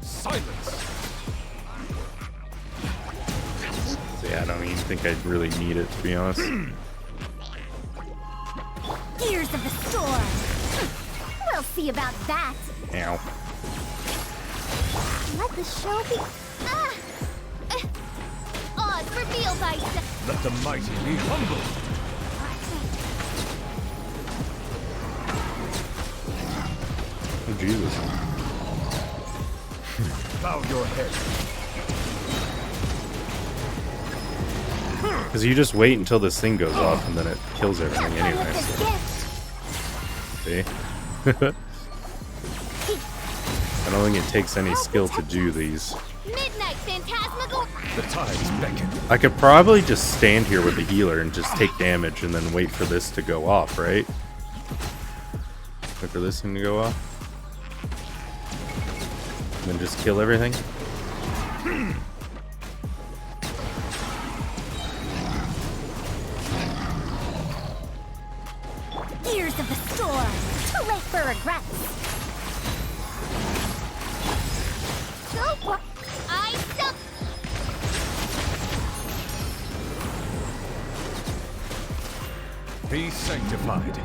Silence! So yeah, I don't even think I'd really need it, to be honest. Gears of the storm. We'll see about that. Ow. Let the show be. Odds revealed, I said. Let the mighty be humble! Oh, Jesus. Bow your head. Because you just wait until this thing goes off and then it kills everything anyway. So. See? I don't think it takes any skill to do these. Midnight Phantasmagoria. The tides beckon. I could probably just stand here with the healer and just take damage and then wait for this to go off, right? Wait for this thing to go off. And then just kill everything. Gears of the storm. Too late for regrets. So far, I still. Be sanctified.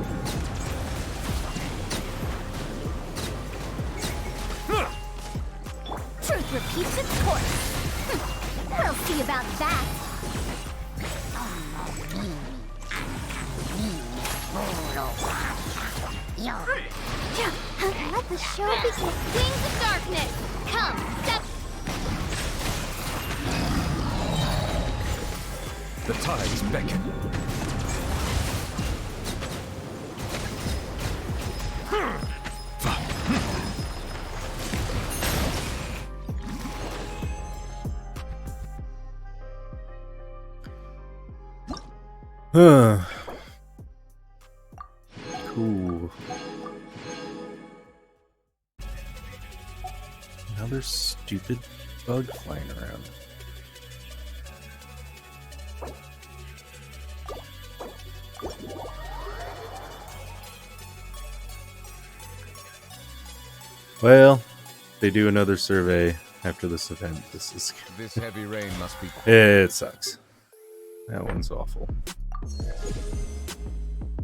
Truth repeats its course. We'll see about that. Let the show begin. Wings of darkness, come, step. The tides beckon. Cool. Another stupid bug flying around. Well, they do another survey after this event. This heavy rain must be. It sucks. That one's awful.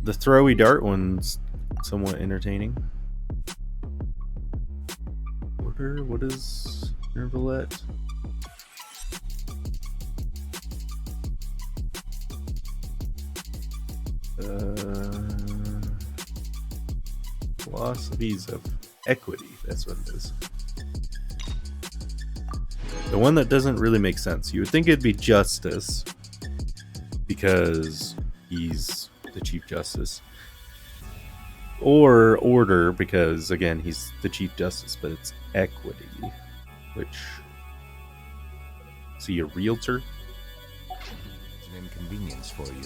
The throwy dart one's somewhat entertaining. What is Nervalette? Philosophies of equity, that's what it is. The one that doesn't really make sense. You would think it'd be justice because he's the Chief Justice. Or order because, again, he's the Chief Justice, but it's equity, which... Is he a realtor? It's an inconvenience for you.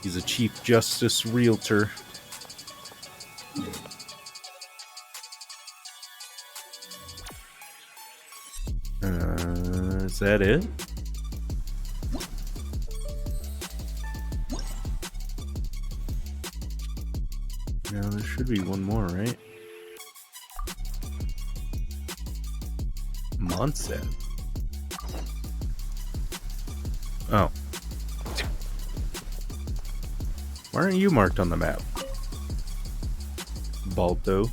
He's a Chief Justice realtor. Is that it? No, there should be one more, right? Mondstadt. Oh. Why aren't you marked on the map? Balto.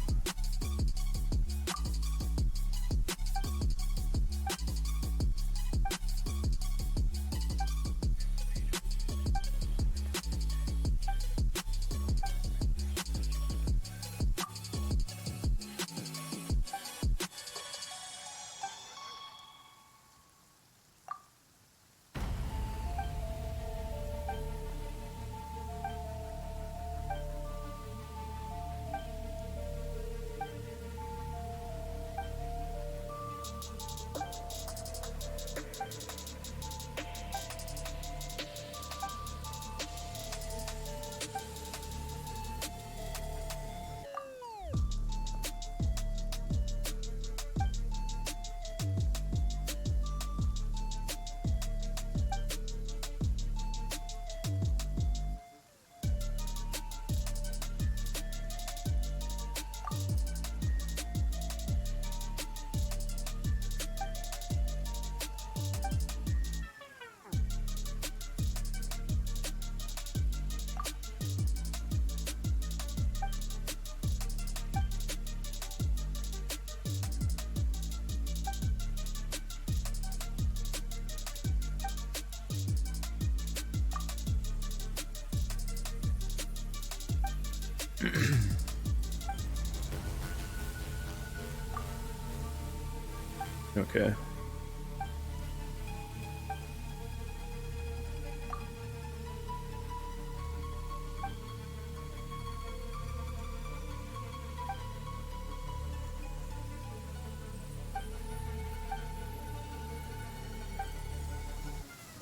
Okay.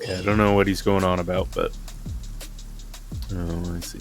Yeah, I don't know what he's going on about, but... Oh, I see.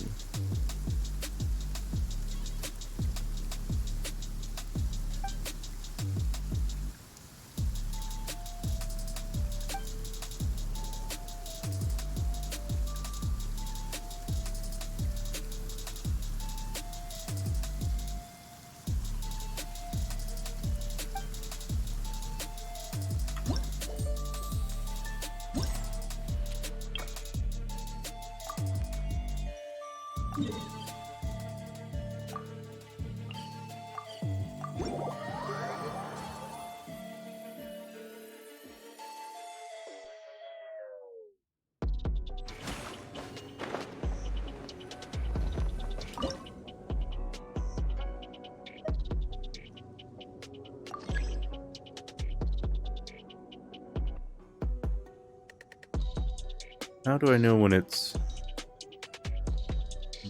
How do I know when it's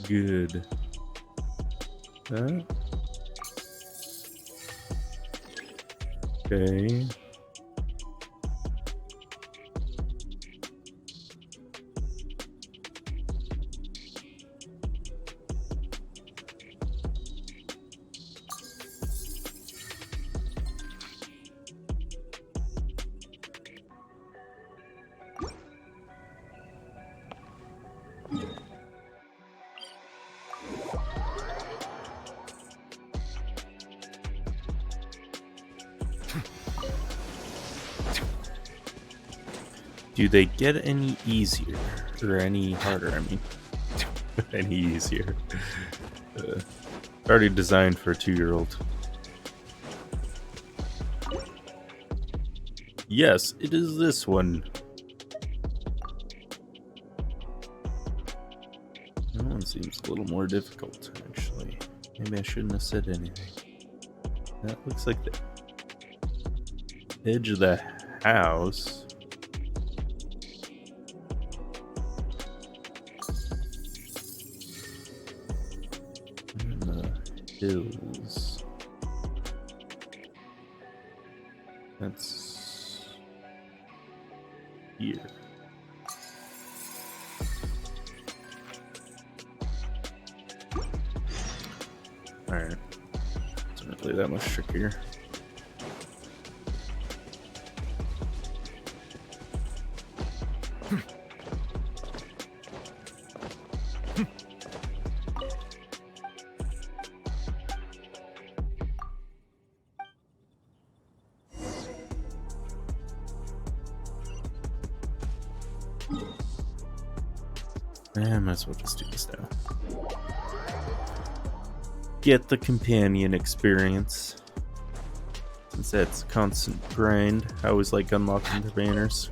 good? Huh? Okay. Do they get any easier? Or any harder, I mean. Any easier. Already designed for a 2-year-old. Yes, it is this one. That one seems a little more difficult, actually. Maybe I shouldn't have said anything. That looks like the edge of the house. And the hills. That's here. Alright. It's not really that much trickier. I might as well just do this now. Get the companion experience. Since that's a constant grind, I always like unlocking the banners.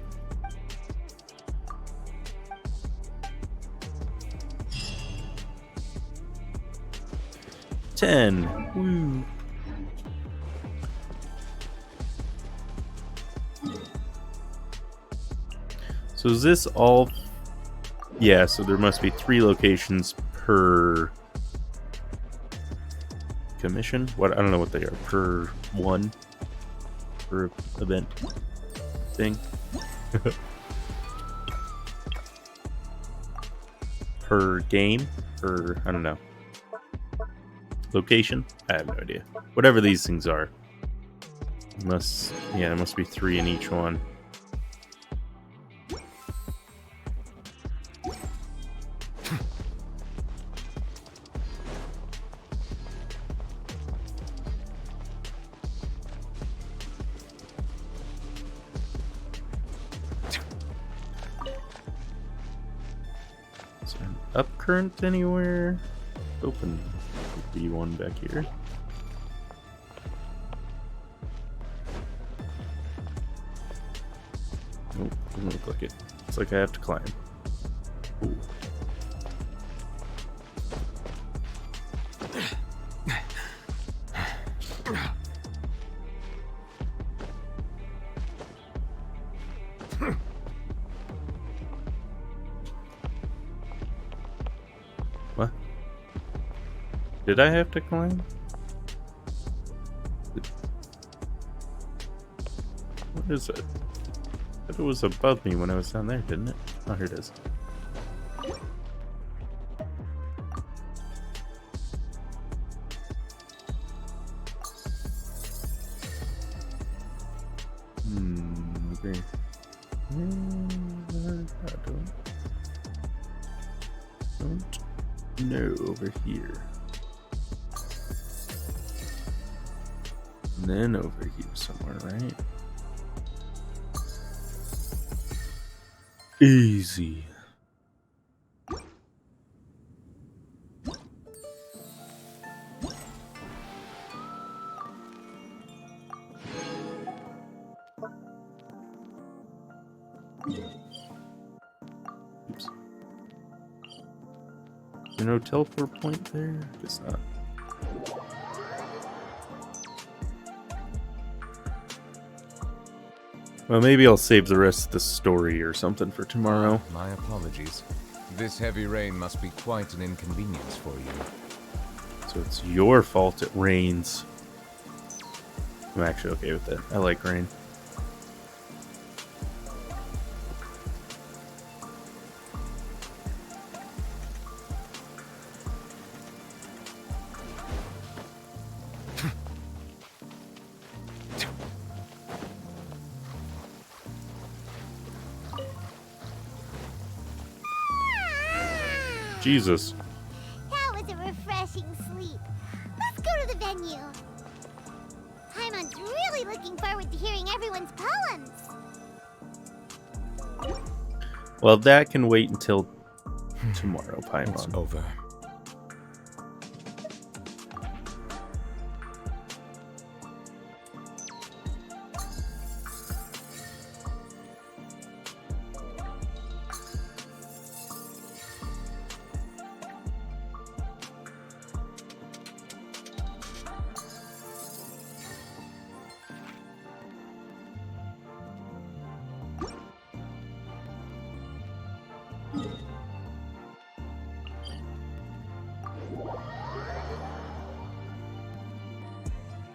Woo! So is this all? Yeah, so there must be 3 locations per commission. What, I don't know what they are. Per one. Per event thing. Per game. Per, I don't know. Location? I have no idea. Whatever these things are. There must be 3 in each one. Is there an up current anywhere? Open. Could be one back here. Nope, doesn't look like it. Looks like I have to climb. Ooh. Did I have to climb? What is it? I thought it was above me when I was down there, didn't it? Oh, here it is. Okay. Don't know over here. And then over here somewhere, right? Easy. Oops. Is there no teleport point there? Guess not. Well, maybe I'll save the rest of the story or something for tomorrow. My apologies. This heavy rain must be quite an inconvenience for you. So it's your fault it rains. I'm actually okay with that. I like rain. Jesus. That was a refreshing sleep. Let's go to the venue. Paimon's really looking forward to hearing everyone's poems. Well, that can wait until tomorrow, Paimon. It's over.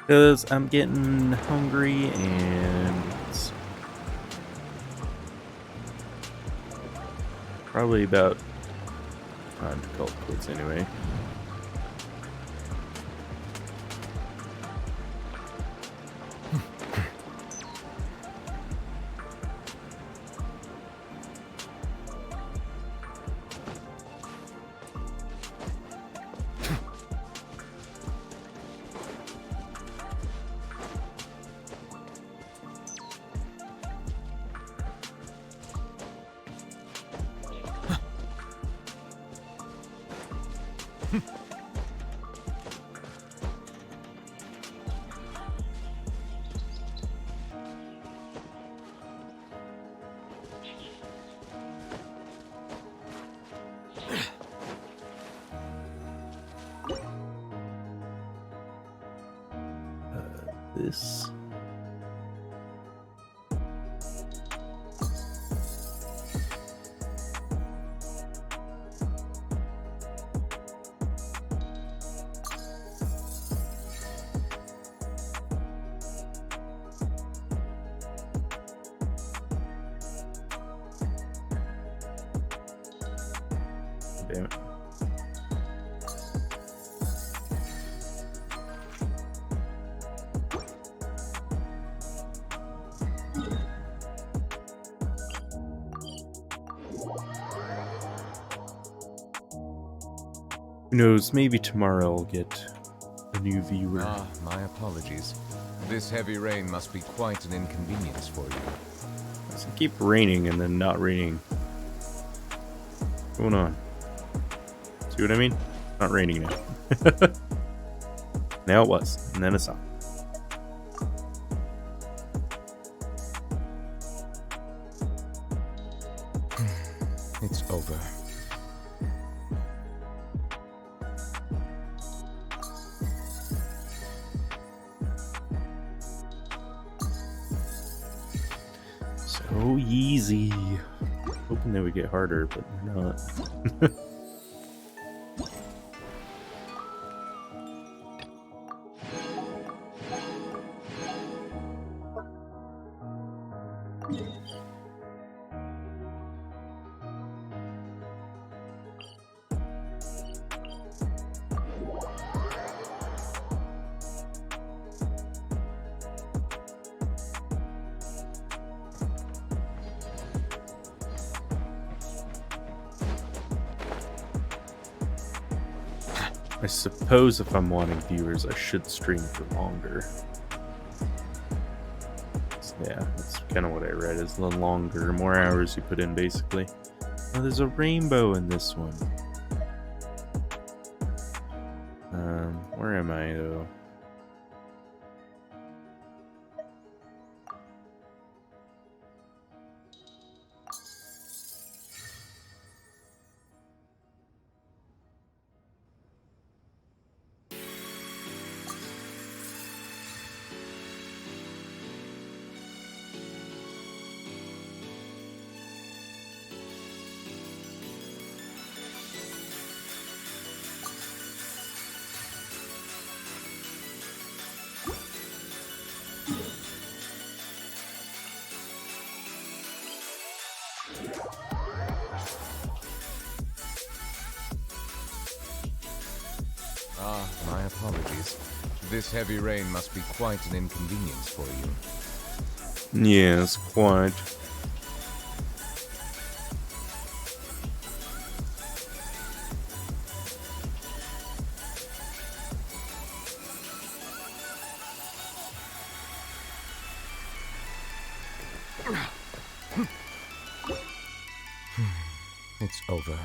Because I'm getting hungry and it's probably about time to call it quits anyway. This. Damn it. Who knows, maybe tomorrow I'll get a new viewer. Ah, my apologies. This heavy rain must be quite an inconvenience for you. Does it keep raining and then not raining? What's going on? See what I mean? Not raining now. Now it was, and then it's not. It's over. So easy. Hoping they would get harder, but they're not. I suppose if I'm wanting viewers, I should stream for longer. So yeah, that's kind of what I read, is the longer, more hours you put in, basically. Oh, there's a rainbow in this one. Where am I, though? Ah, my apologies. This heavy rain must be quite an inconvenience for you. Yes, quite. It's over.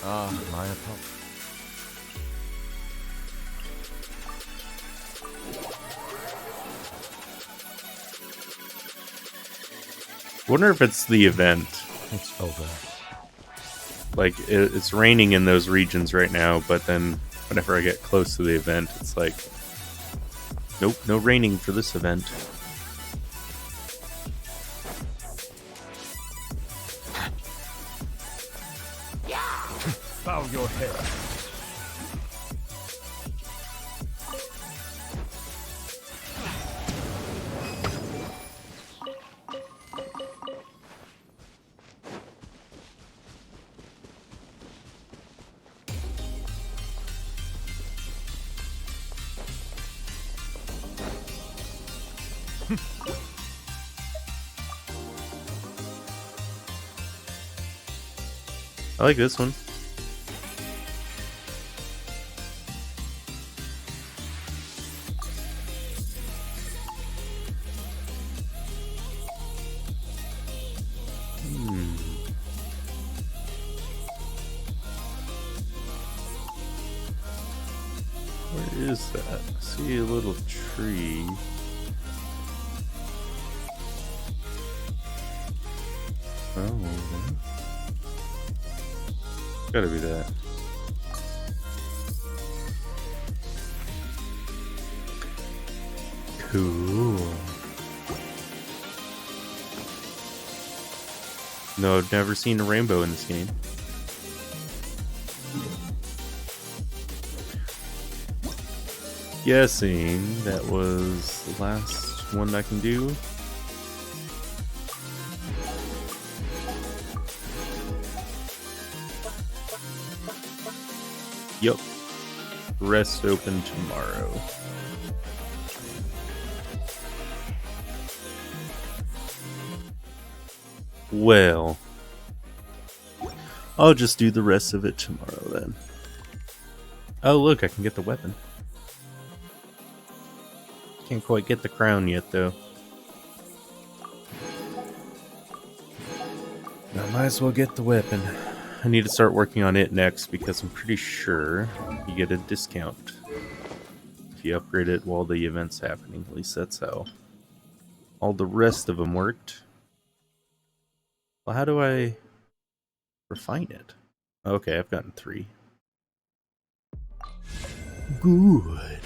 Ah, my apologies. Wonder if it's the event. It's over. Like, it's raining in those regions right now, but then whenever I get close to the event, it's like, nope, no raining for this event. Bow your head. I like this one. Where is that? I see a little tree. Oh. Gotta be that. Cool. No, I've never seen a rainbow in this game. Guessing that was the last one I can do. Yup. Rest open tomorrow. Well, I'll just do the rest of it tomorrow then. Oh, look, I can get the weapon. Can't quite get the crown yet, though. I might as well get the weapon. I need to start working on it next because I'm pretty sure you get a discount if you upgrade it while the event's happening. At least that's how all the rest of them worked. Well, how do I refine it? Okay, I've gotten 3. Good.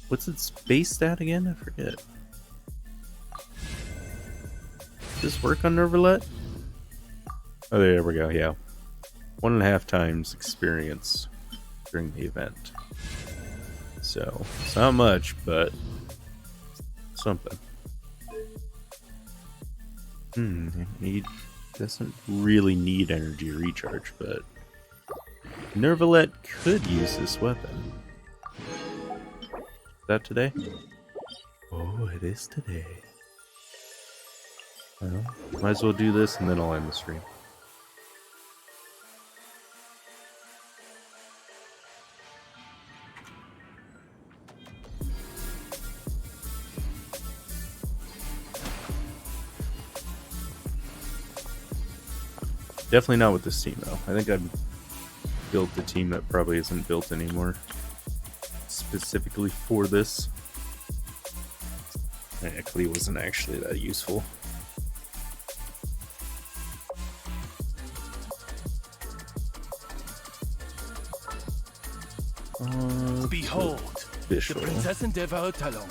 What's its base stat again? I forget. Does this work on Nervalet? Oh, there we go, yeah. 1.5 times experience during the event. So, it's not much, but something. Doesn't really need energy recharge, but Nervalet could use this weapon. Is that today? Oh, it is today. Well, might as well do this and then I'll end the stream. Definitely not with this team, though. I think I've built a team that probably isn't built anymore. Specifically for this. Actually, wasn't actually that useful. Behold, Visual. the Princess Endeavor Talon.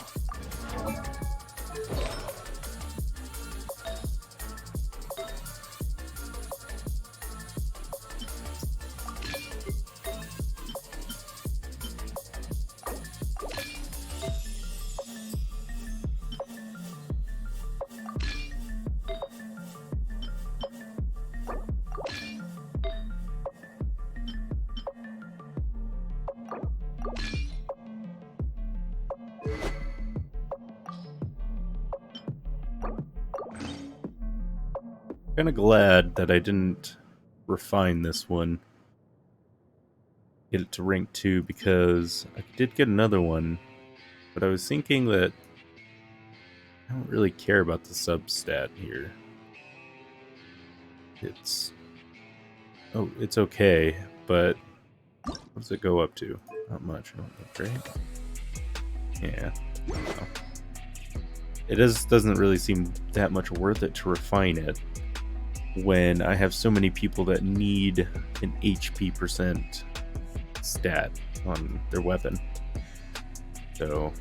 Kind of glad that I didn't refine this one, get it to rank 2, because I did get another one, but I was thinking that I don't really care about the substat here. It's okay, but what does it go up to? Not much, I don't think, right? Yeah. I don't know. It doesn't really seem that much worth it to refine it when I have so many people that need an HP percent stat on their weapon. So,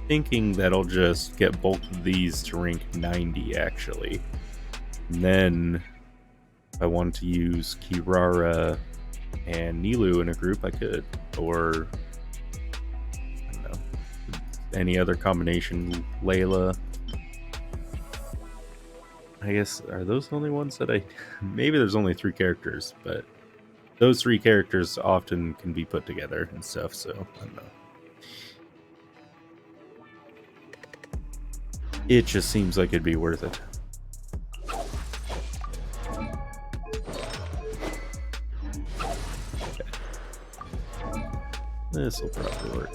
thinking that I'll just get both of these to rank 90 actually. And then, if I wanted to use Kirara and Nilu in a group, I could. Or, I don't know, any other combination, Layla. I guess, are those the only ones that maybe there's only 3 characters, but those 3 characters often can be put together and stuff, so I don't know. It just seems like it'd be worth it. Okay. This will probably work.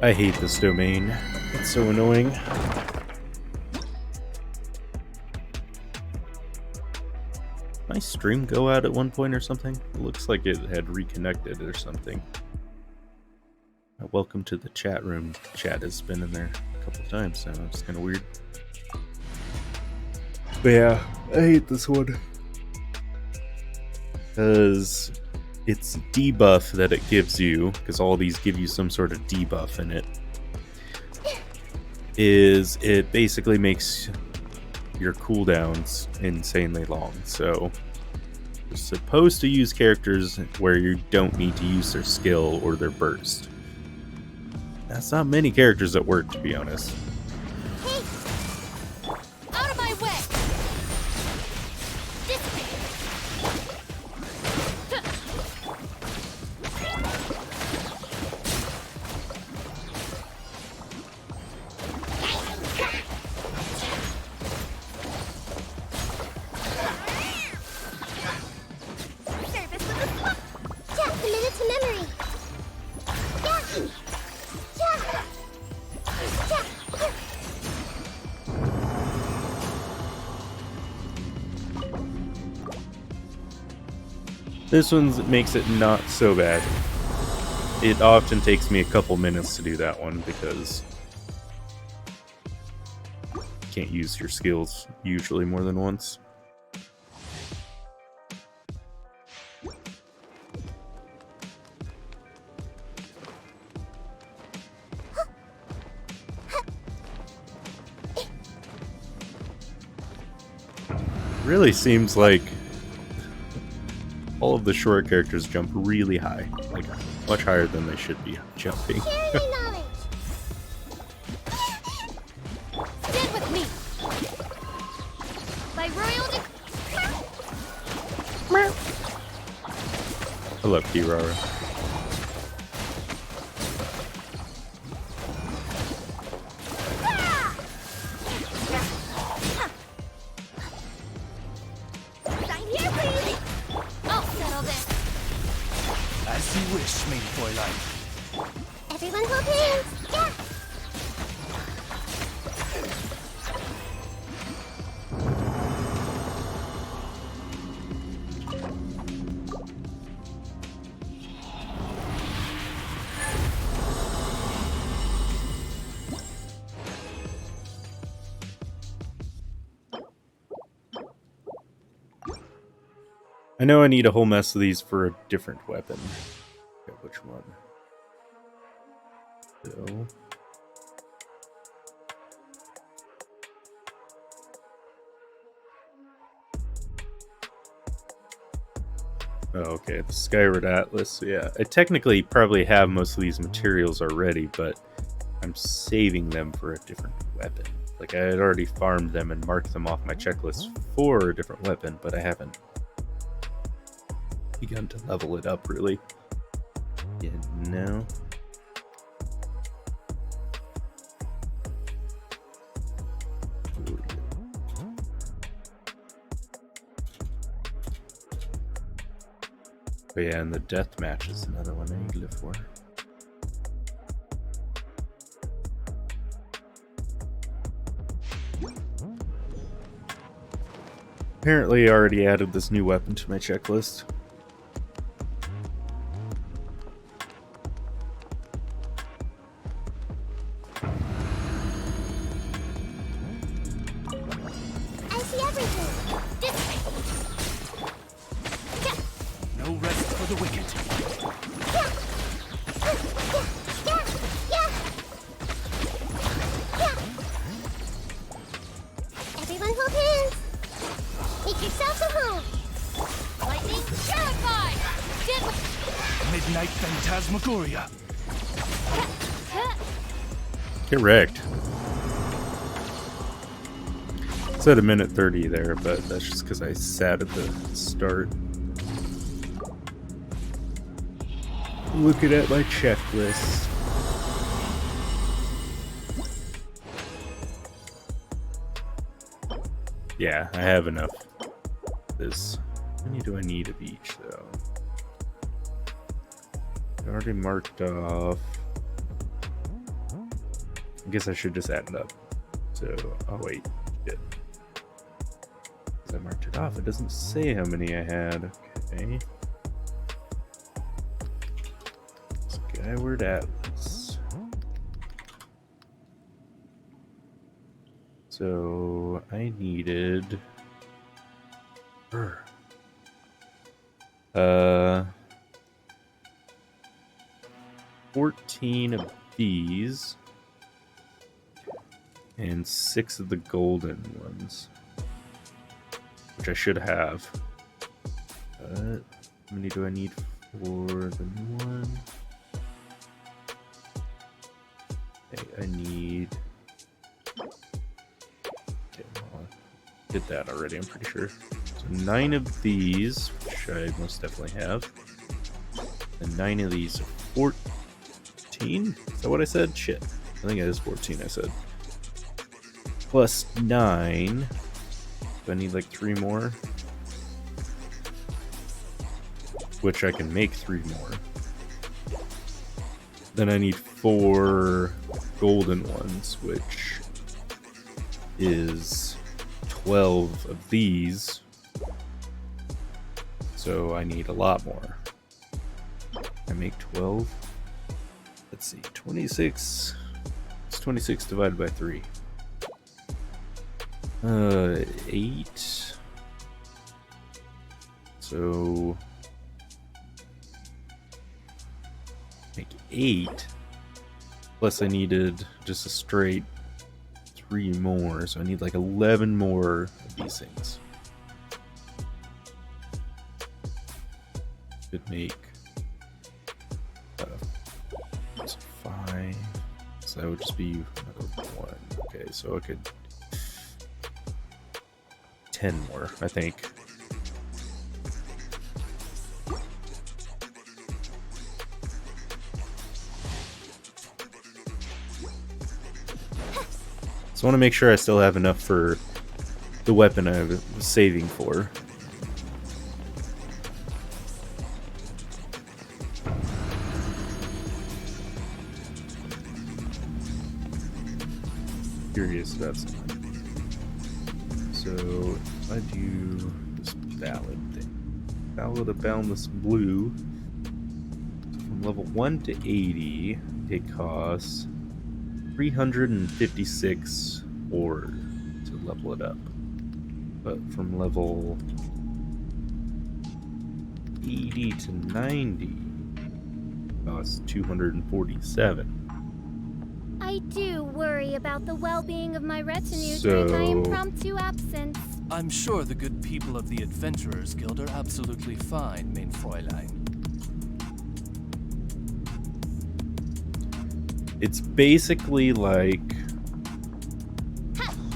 I hate this domain. It's so annoying. My stream go out at one point or something? It looks like it had reconnected or something. Welcome to the chat room. Chat has been in there a couple times now. It's kind of weird. But yeah, I hate this one. Because its debuff that it gives you, because all these give you some sort of debuff in it, is it basically makes your cooldowns insanely long. So you're supposed to use characters where you don't need to use their skill or their burst. That's not many characters that work, to be honest. Hey! Out of my way! This way! This one makes it not so bad. It often takes me a couple minutes to do that one because you can't use your skills usually more than once. really seems like all of the short characters jump really high, like much higher than they should be jumping. Stand with me. By royal I love Kirara. As you wish, main Fräulein. Everyone hold hands. Yeah. I know I need a whole mess of these for a different weapon. Okay, which one? So. Oh, okay, the Skyward Atlas. So yeah, I technically probably have most of these materials already, but I'm saving them for a different weapon. Like, I had already farmed them and marked them off my checklist for a different weapon, but I haven't begun to level it up, really. Yeah, no. But yeah, and the death match is another one I need to live for. Apparently I already added this new weapon to my checklist. I see everything. This way. No rest for the wicked. Everyone hold hands. Make yourselves at home. lightning terrified. Midnight Phantasmagoria. Get wrecked. It's at a minute 30 there, but that's just because I sat at the start. Looking at my checklist. Yeah, I have enough. This. How many do I need of each, though? I already marked off. I guess I should just add it up. So, oh wait, shit. Because I marked it off. It doesn't say how many I had. Okay. Skyward Atlas. So, I needed... 14 of these. And 6 of the golden ones. Which I should have. But how many do I need for the new one? Okay, I need... Okay, well, I did that already, I'm pretty sure. So 9 of these, which I most definitely have. And 9 of these are 14? Is that what I said? Shit. I think it is 14 I said. Plus 9. Do I need like 3 more? Which I can make 3 more. Then I need 4 golden ones, which is 12 of these. So I need a lot more. I make 12. Let's see, 26. It's 26 divided by 3. 8. So make 8. Plus I needed just a straight 3 more, so I need like 11 more of these things. Could make 5. So that would just be another 1. Okay, so I could 10 more, I think. So I want to make sure I still have enough for the weapon I was saving for. Curious about something. So if I do this ballad thing, Ballad of Boundless Blue, so from level 1 to 80, it costs 356 ore to level it up. But from level 80 to 90, it costs 247. I do worry about the well-being of my retinue during my impromptu absence. I'm sure the good people of the Adventurers Guild are absolutely fine, mein Fräulein. It's basically like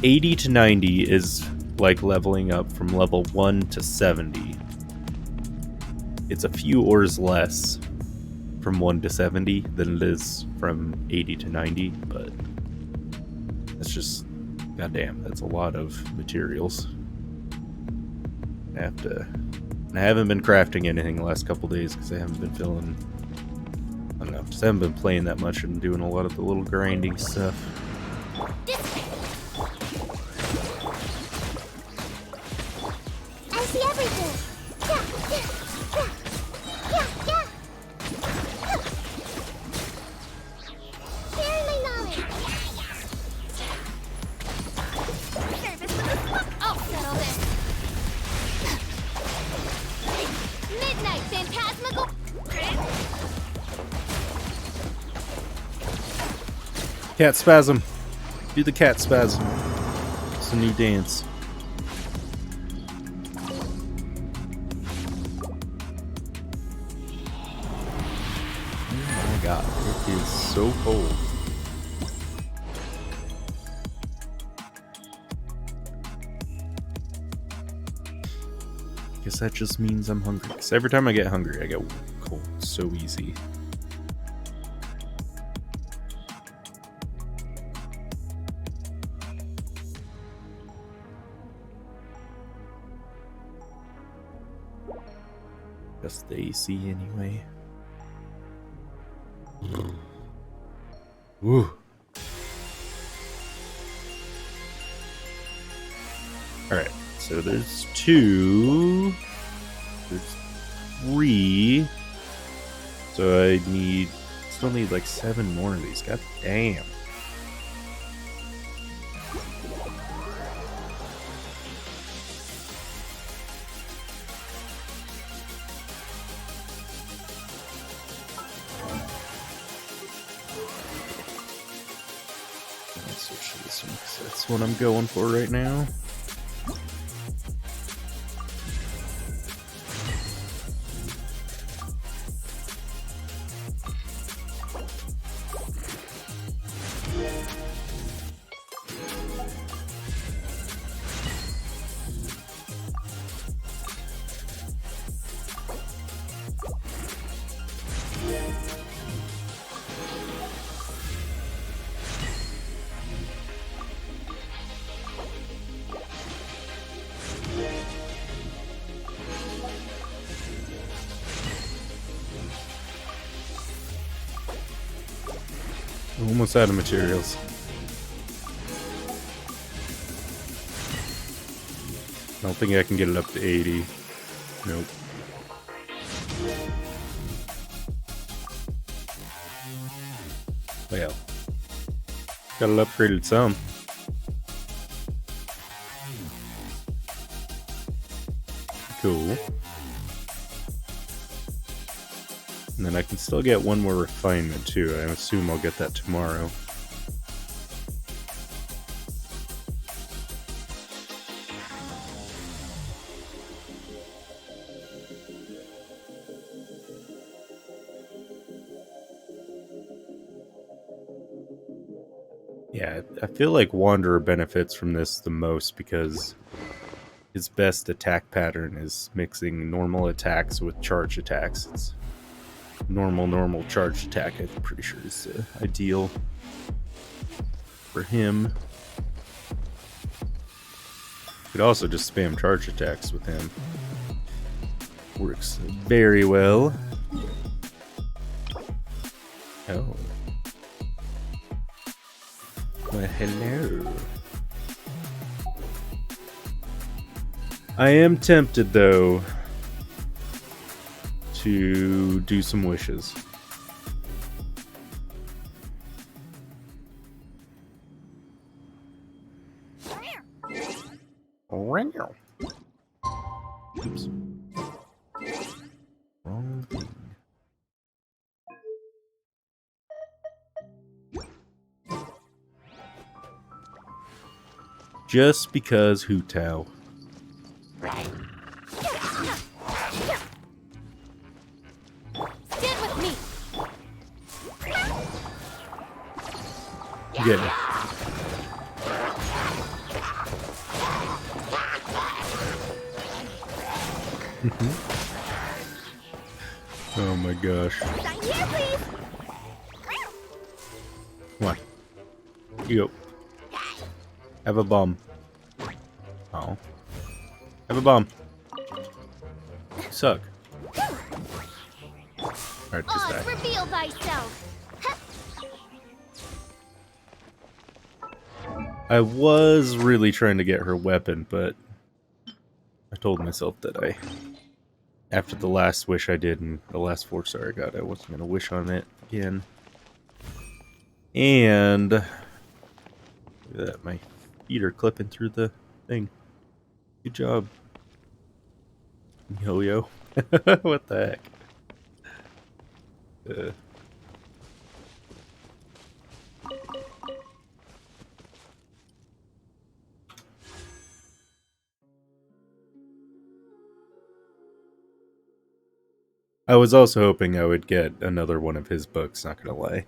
80 to 90 is like leveling up from level 1 to 70. It's a few ores less from 1 to 70 than it is from 80 to 90, but that's just, goddamn, that's a lot of materials. I haven't been crafting anything the last couple days because I haven't been feeling, I don't know, just haven't been playing that much and doing a lot of the little grinding stuff. I see everything. Barely knowledge. Nervous with the slump. I'll settle this. Midnight Phantasmical. Cat spasm. Do the cat spasm. It's a new dance. Oh my god, it is so cold. Guess that just means I'm hungry. Because every time I get hungry, I get cold so easy. Just the AC anyway. Woo. Alright, so there's 2. There's 3. So I still need like 7 more of these. God damn. That's what I'm going for right now. Almost out of materials. I don't think I can get it up to 80. Nope. Well, got it upgraded some. Cool. And then I can still get one more refinement too. I assume I'll get that tomorrow. Yeah, I feel like Wanderer benefits from this the most because his best attack pattern is mixing normal attacks with charge attacks. It's normal charge attack, I'm pretty sure is ideal for him. You could also just spam charge attacks with him. Works very well. Oh. Well, hello. I am tempted, though, to do some wishes. Oops. Wrong thing. Just because Hu Tao. Stand with me. Get it. Oh my gosh. Here, please. Come on. You go. Have a bomb. Oh. Have a bomb. You suck. Alright, just die. Reveal thyself. I was really trying to get her weapon, but I told myself that after the last wish I did and the last 4-star I got, I wasn't going to wish on it again. And look at that, my feet are clipping through the thing. Good job. Yo-yo. What the heck? I was also hoping I would get another one of his books, not gonna lie.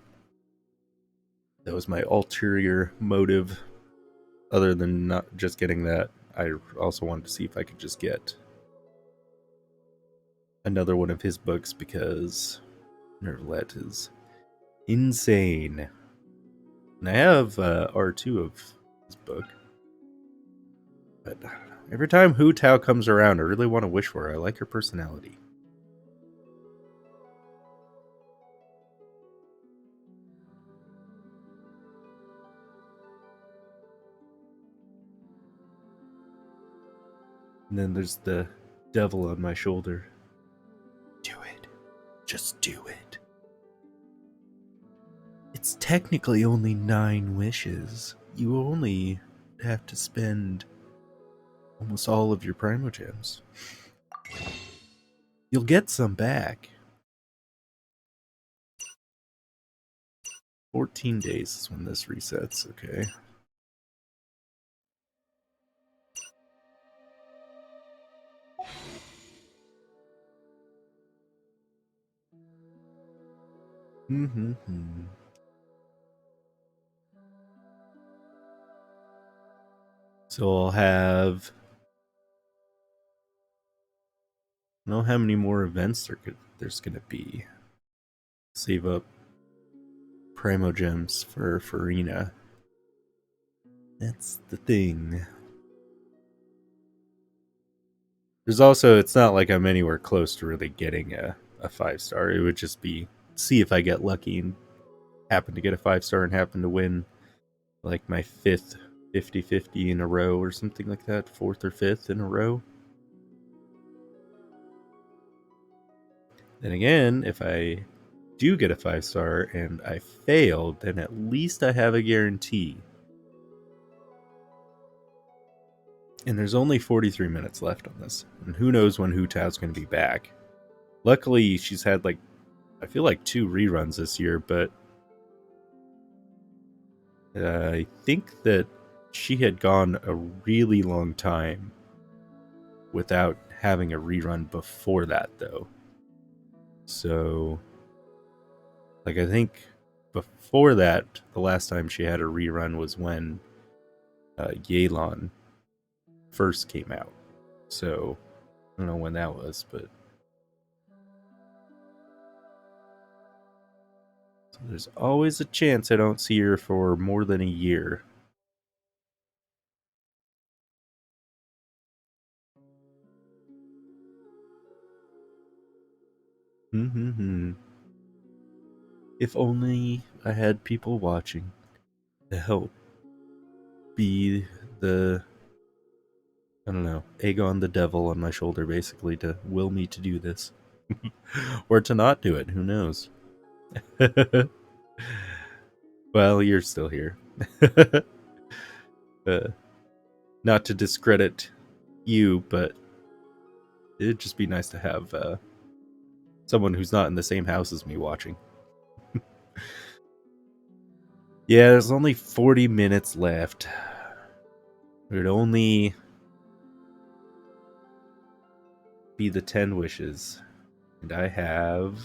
That was my ulterior motive. Other than not just getting that, I also wanted to see if I could just get another one of his books because Nerlet is insane. And I have R2 of his book. But every time Hu Tao comes around, I really want to wish for her. I like her personality. And then there's the devil on my shoulder. Do it. Just do it. It's technically only 9 wishes. You only have to spend almost all of your primogems. You'll get some back. 14 days is when this resets, okay. So I'll have... I don't know how many more events there's gonna be. Save up primogems for Farina. That's the thing. There's also, it's not like I'm anywhere close to really getting a 5-star. It would just be, see if I get lucky and happen to get a 5-star and happen to win like my 5th 50-50 in a row or something like that. 4th or 5th in a row. Then again, if I do get a 5-star and I failed, then at least I have a guarantee. And there's only 43 minutes left on this. And who knows when Hu Tao's going to be back. Luckily, she's had like, I feel like 2 reruns this year, but I think that she had gone a really long time without having a rerun before that, though. So, like, I think before that, the last time she had a rerun was when Yelan first came out. So I don't know when that was, but so there's always a chance I don't see her for more than a year. If only I had people watching to help be the, I don't know, Aegon the devil on my shoulder, basically, to will me to do this. Or to not do it, who knows? Well, you're still here. Not to discredit you, but it'd just be nice to have someone who's not in the same house as me watching. Yeah, there's only 40 minutes left. It would only be the 10 wishes. And I have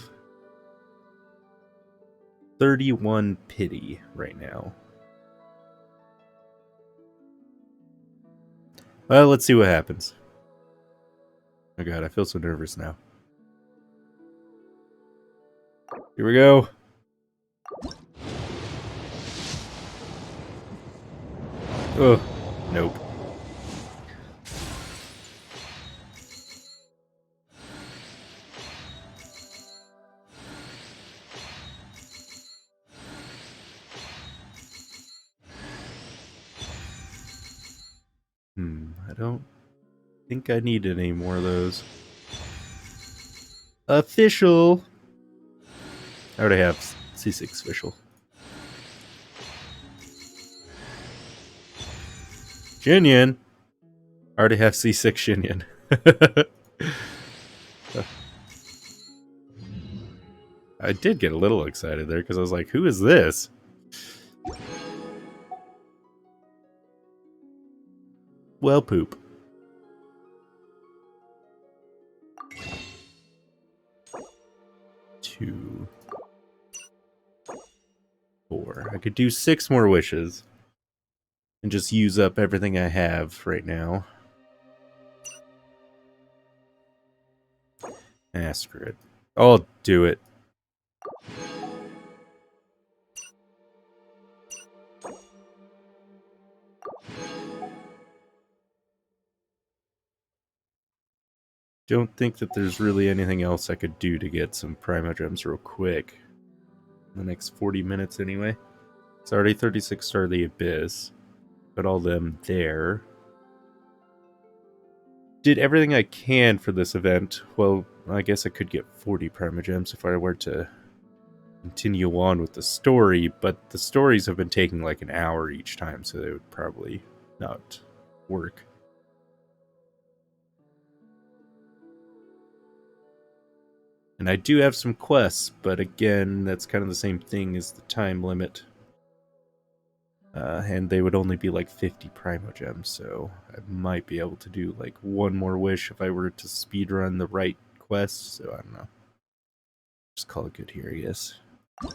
31 pity right now. Well, let's see what happens. Oh god, I feel so nervous now. Here we go. Oh, nope. I don't think I need any more of those. Official. I already have C6 official. Shinyan. I already have C6 Shinyan. I did get a little excited there because I was like, who is this? Well, poop. 2, 4. I could do 6 more wishes and just use up everything I have right now. Screw it. I'll do it. Don't think that there's really anything else I could do to get some Primogems real quick. In the next 40 minutes anyway. It's already 36 Star of the Abyss. Got all them there. Did everything I can for this event. Well, I guess I could get 40 Primogems if I were to continue on with the story, but the stories have been taking like an hour each time, so they would probably not work. And I do have some quests, but again, that's kind of the same thing as the time limit. And they would only be like 50 Primogems, so I might be able to do like one more wish if I were to speedrun the right quest, so I don't know. Just call it good here, I guess. I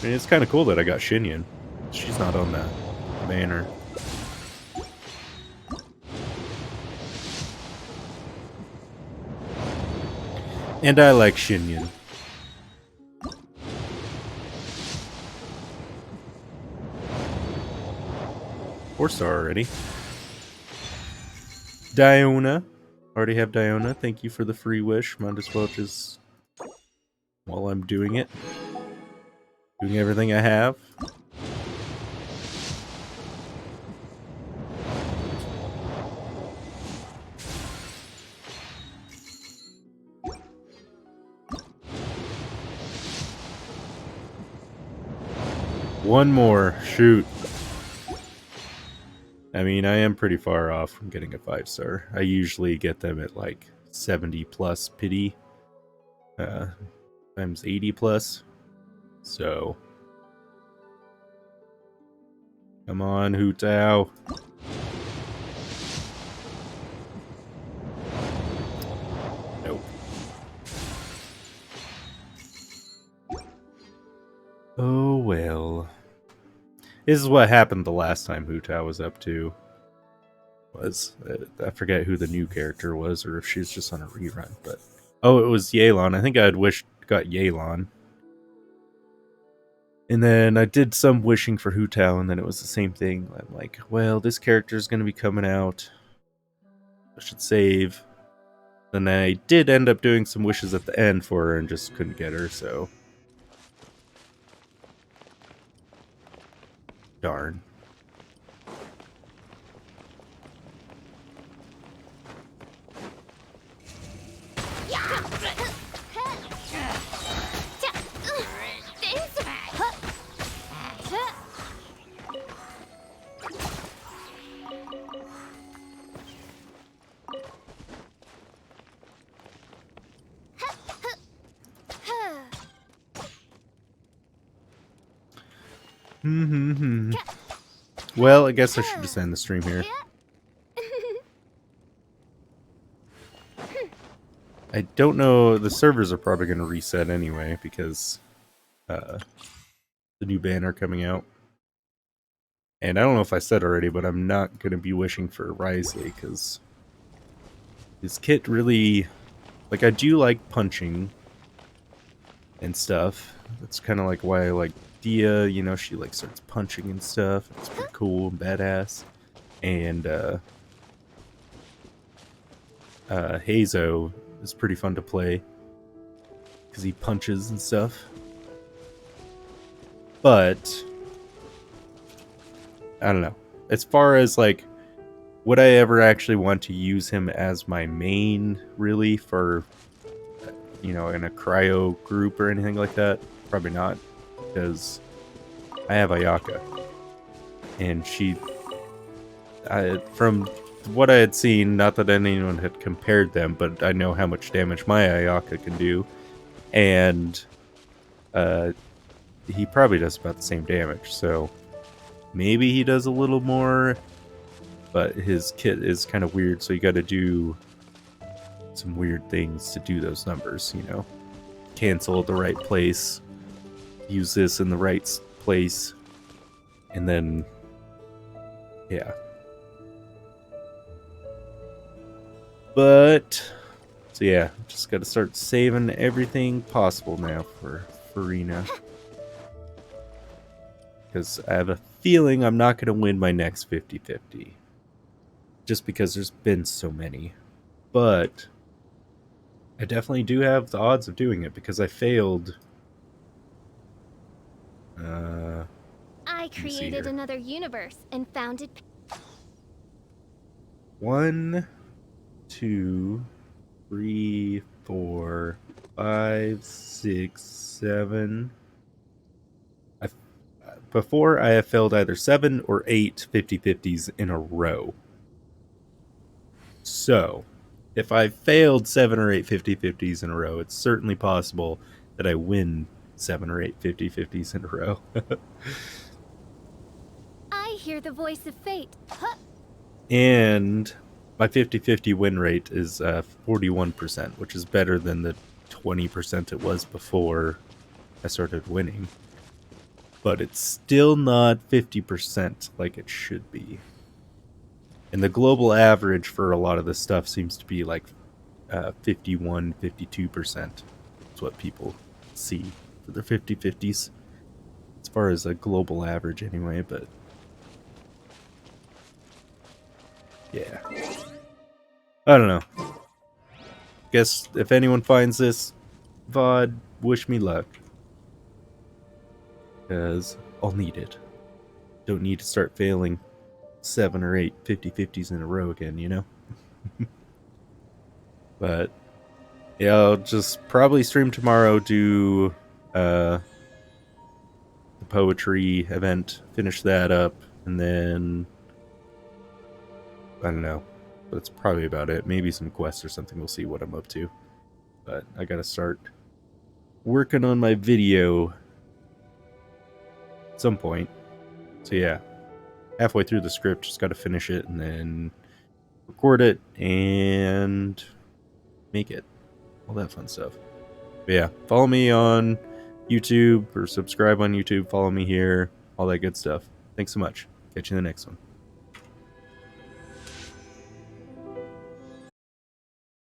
mean, it's kind of cool that I got Shinyan. She's not on the banner. And I like Shinyan. 4-star already. Diona. Already have Diona. Thank you for the free wish. Might as well just, while I'm doing it, doing everything I have. One more. Shoot. I mean, I am pretty far off from getting a 5-star. I usually get them at like 70 plus pity. Times 80 plus. So. Come on, Hu Tao. Oh well. This is what happened the last time Hu Tao was up to. I forget who the new character was, or if she was just on a rerun. But it was Yelan. I think I had got Yelan, and then I did some wishing for Hu Tao, and then it was the same thing. I'm like, well, this character is going to be coming out. I should save. Then I did end up doing some wishes at the end for her, and just couldn't get her. So darn. Well, I guess I should just end the stream here. I don't know. The servers are probably going to reset anyway because the new banner coming out. And I don't know if I said already, but I'm not going to be wishing for Risley because his kit really... Like, I do like punching and stuff. That's kind of like why I like Dia. You know, she like starts punching and stuff. It's pretty cool and badass. And Hazo is pretty fun to play because he punches and stuff. But I don't know. As far as like, would I ever actually want to use him as my main, really, for, you know, in a cryo group or anything like that? Probably not, because I have Ayaka, and she, from what I had seen, not that anyone had compared them, but I know how much damage my Ayaka can do, and he probably does about the same damage, so maybe he does a little more, but his kit is kind of weird, so you got to do some weird things to do those numbers, you know. Cancel at the right place, use this in the right place, and then, yeah. But, so yeah, just got to start saving everything possible now for Farina. Because I have a feeling I'm not going to win my next 50-50. Just because there's been so many. But I definitely do have the odds of doing it because I failed. I created another universe and founded... 1, 2, 3, 4, 5, 6, 7. Before, I have failed either 7 or 8 50-50s in a row. So, if I failed 7 or 8 50-50s in a row, it's certainly possible that I win 7 or 8 50-50s in a row. I hear the voice of fate. Huh. And my 50-50 win rate is 41%, which is better than the 20% it was before I started winning. But it's still not 50% like it should be. And the global average for a lot of this stuff seems to be like 51, 52%. That's what people see for their 50-50s. As far as a global average anyway, but... yeah. I don't know. Guess if anyone finds this VOD, wish me luck. Because I'll need it. Don't need to start failing 7 or 8 50-50s in a row again, you know? But, yeah, I'll just probably stream tomorrow, do the poetry event, finish that up, and then... I don't know. That's probably about it. Maybe some quests or something. We'll see what I'm up to. But I gotta start working on my video at some point. So yeah, halfway through the script, just gotta finish it and then record it and make it. All that fun stuff. But yeah, follow me on YouTube or subscribe on YouTube, follow me here, all that good stuff. Thanks so much. Catch you in the next one.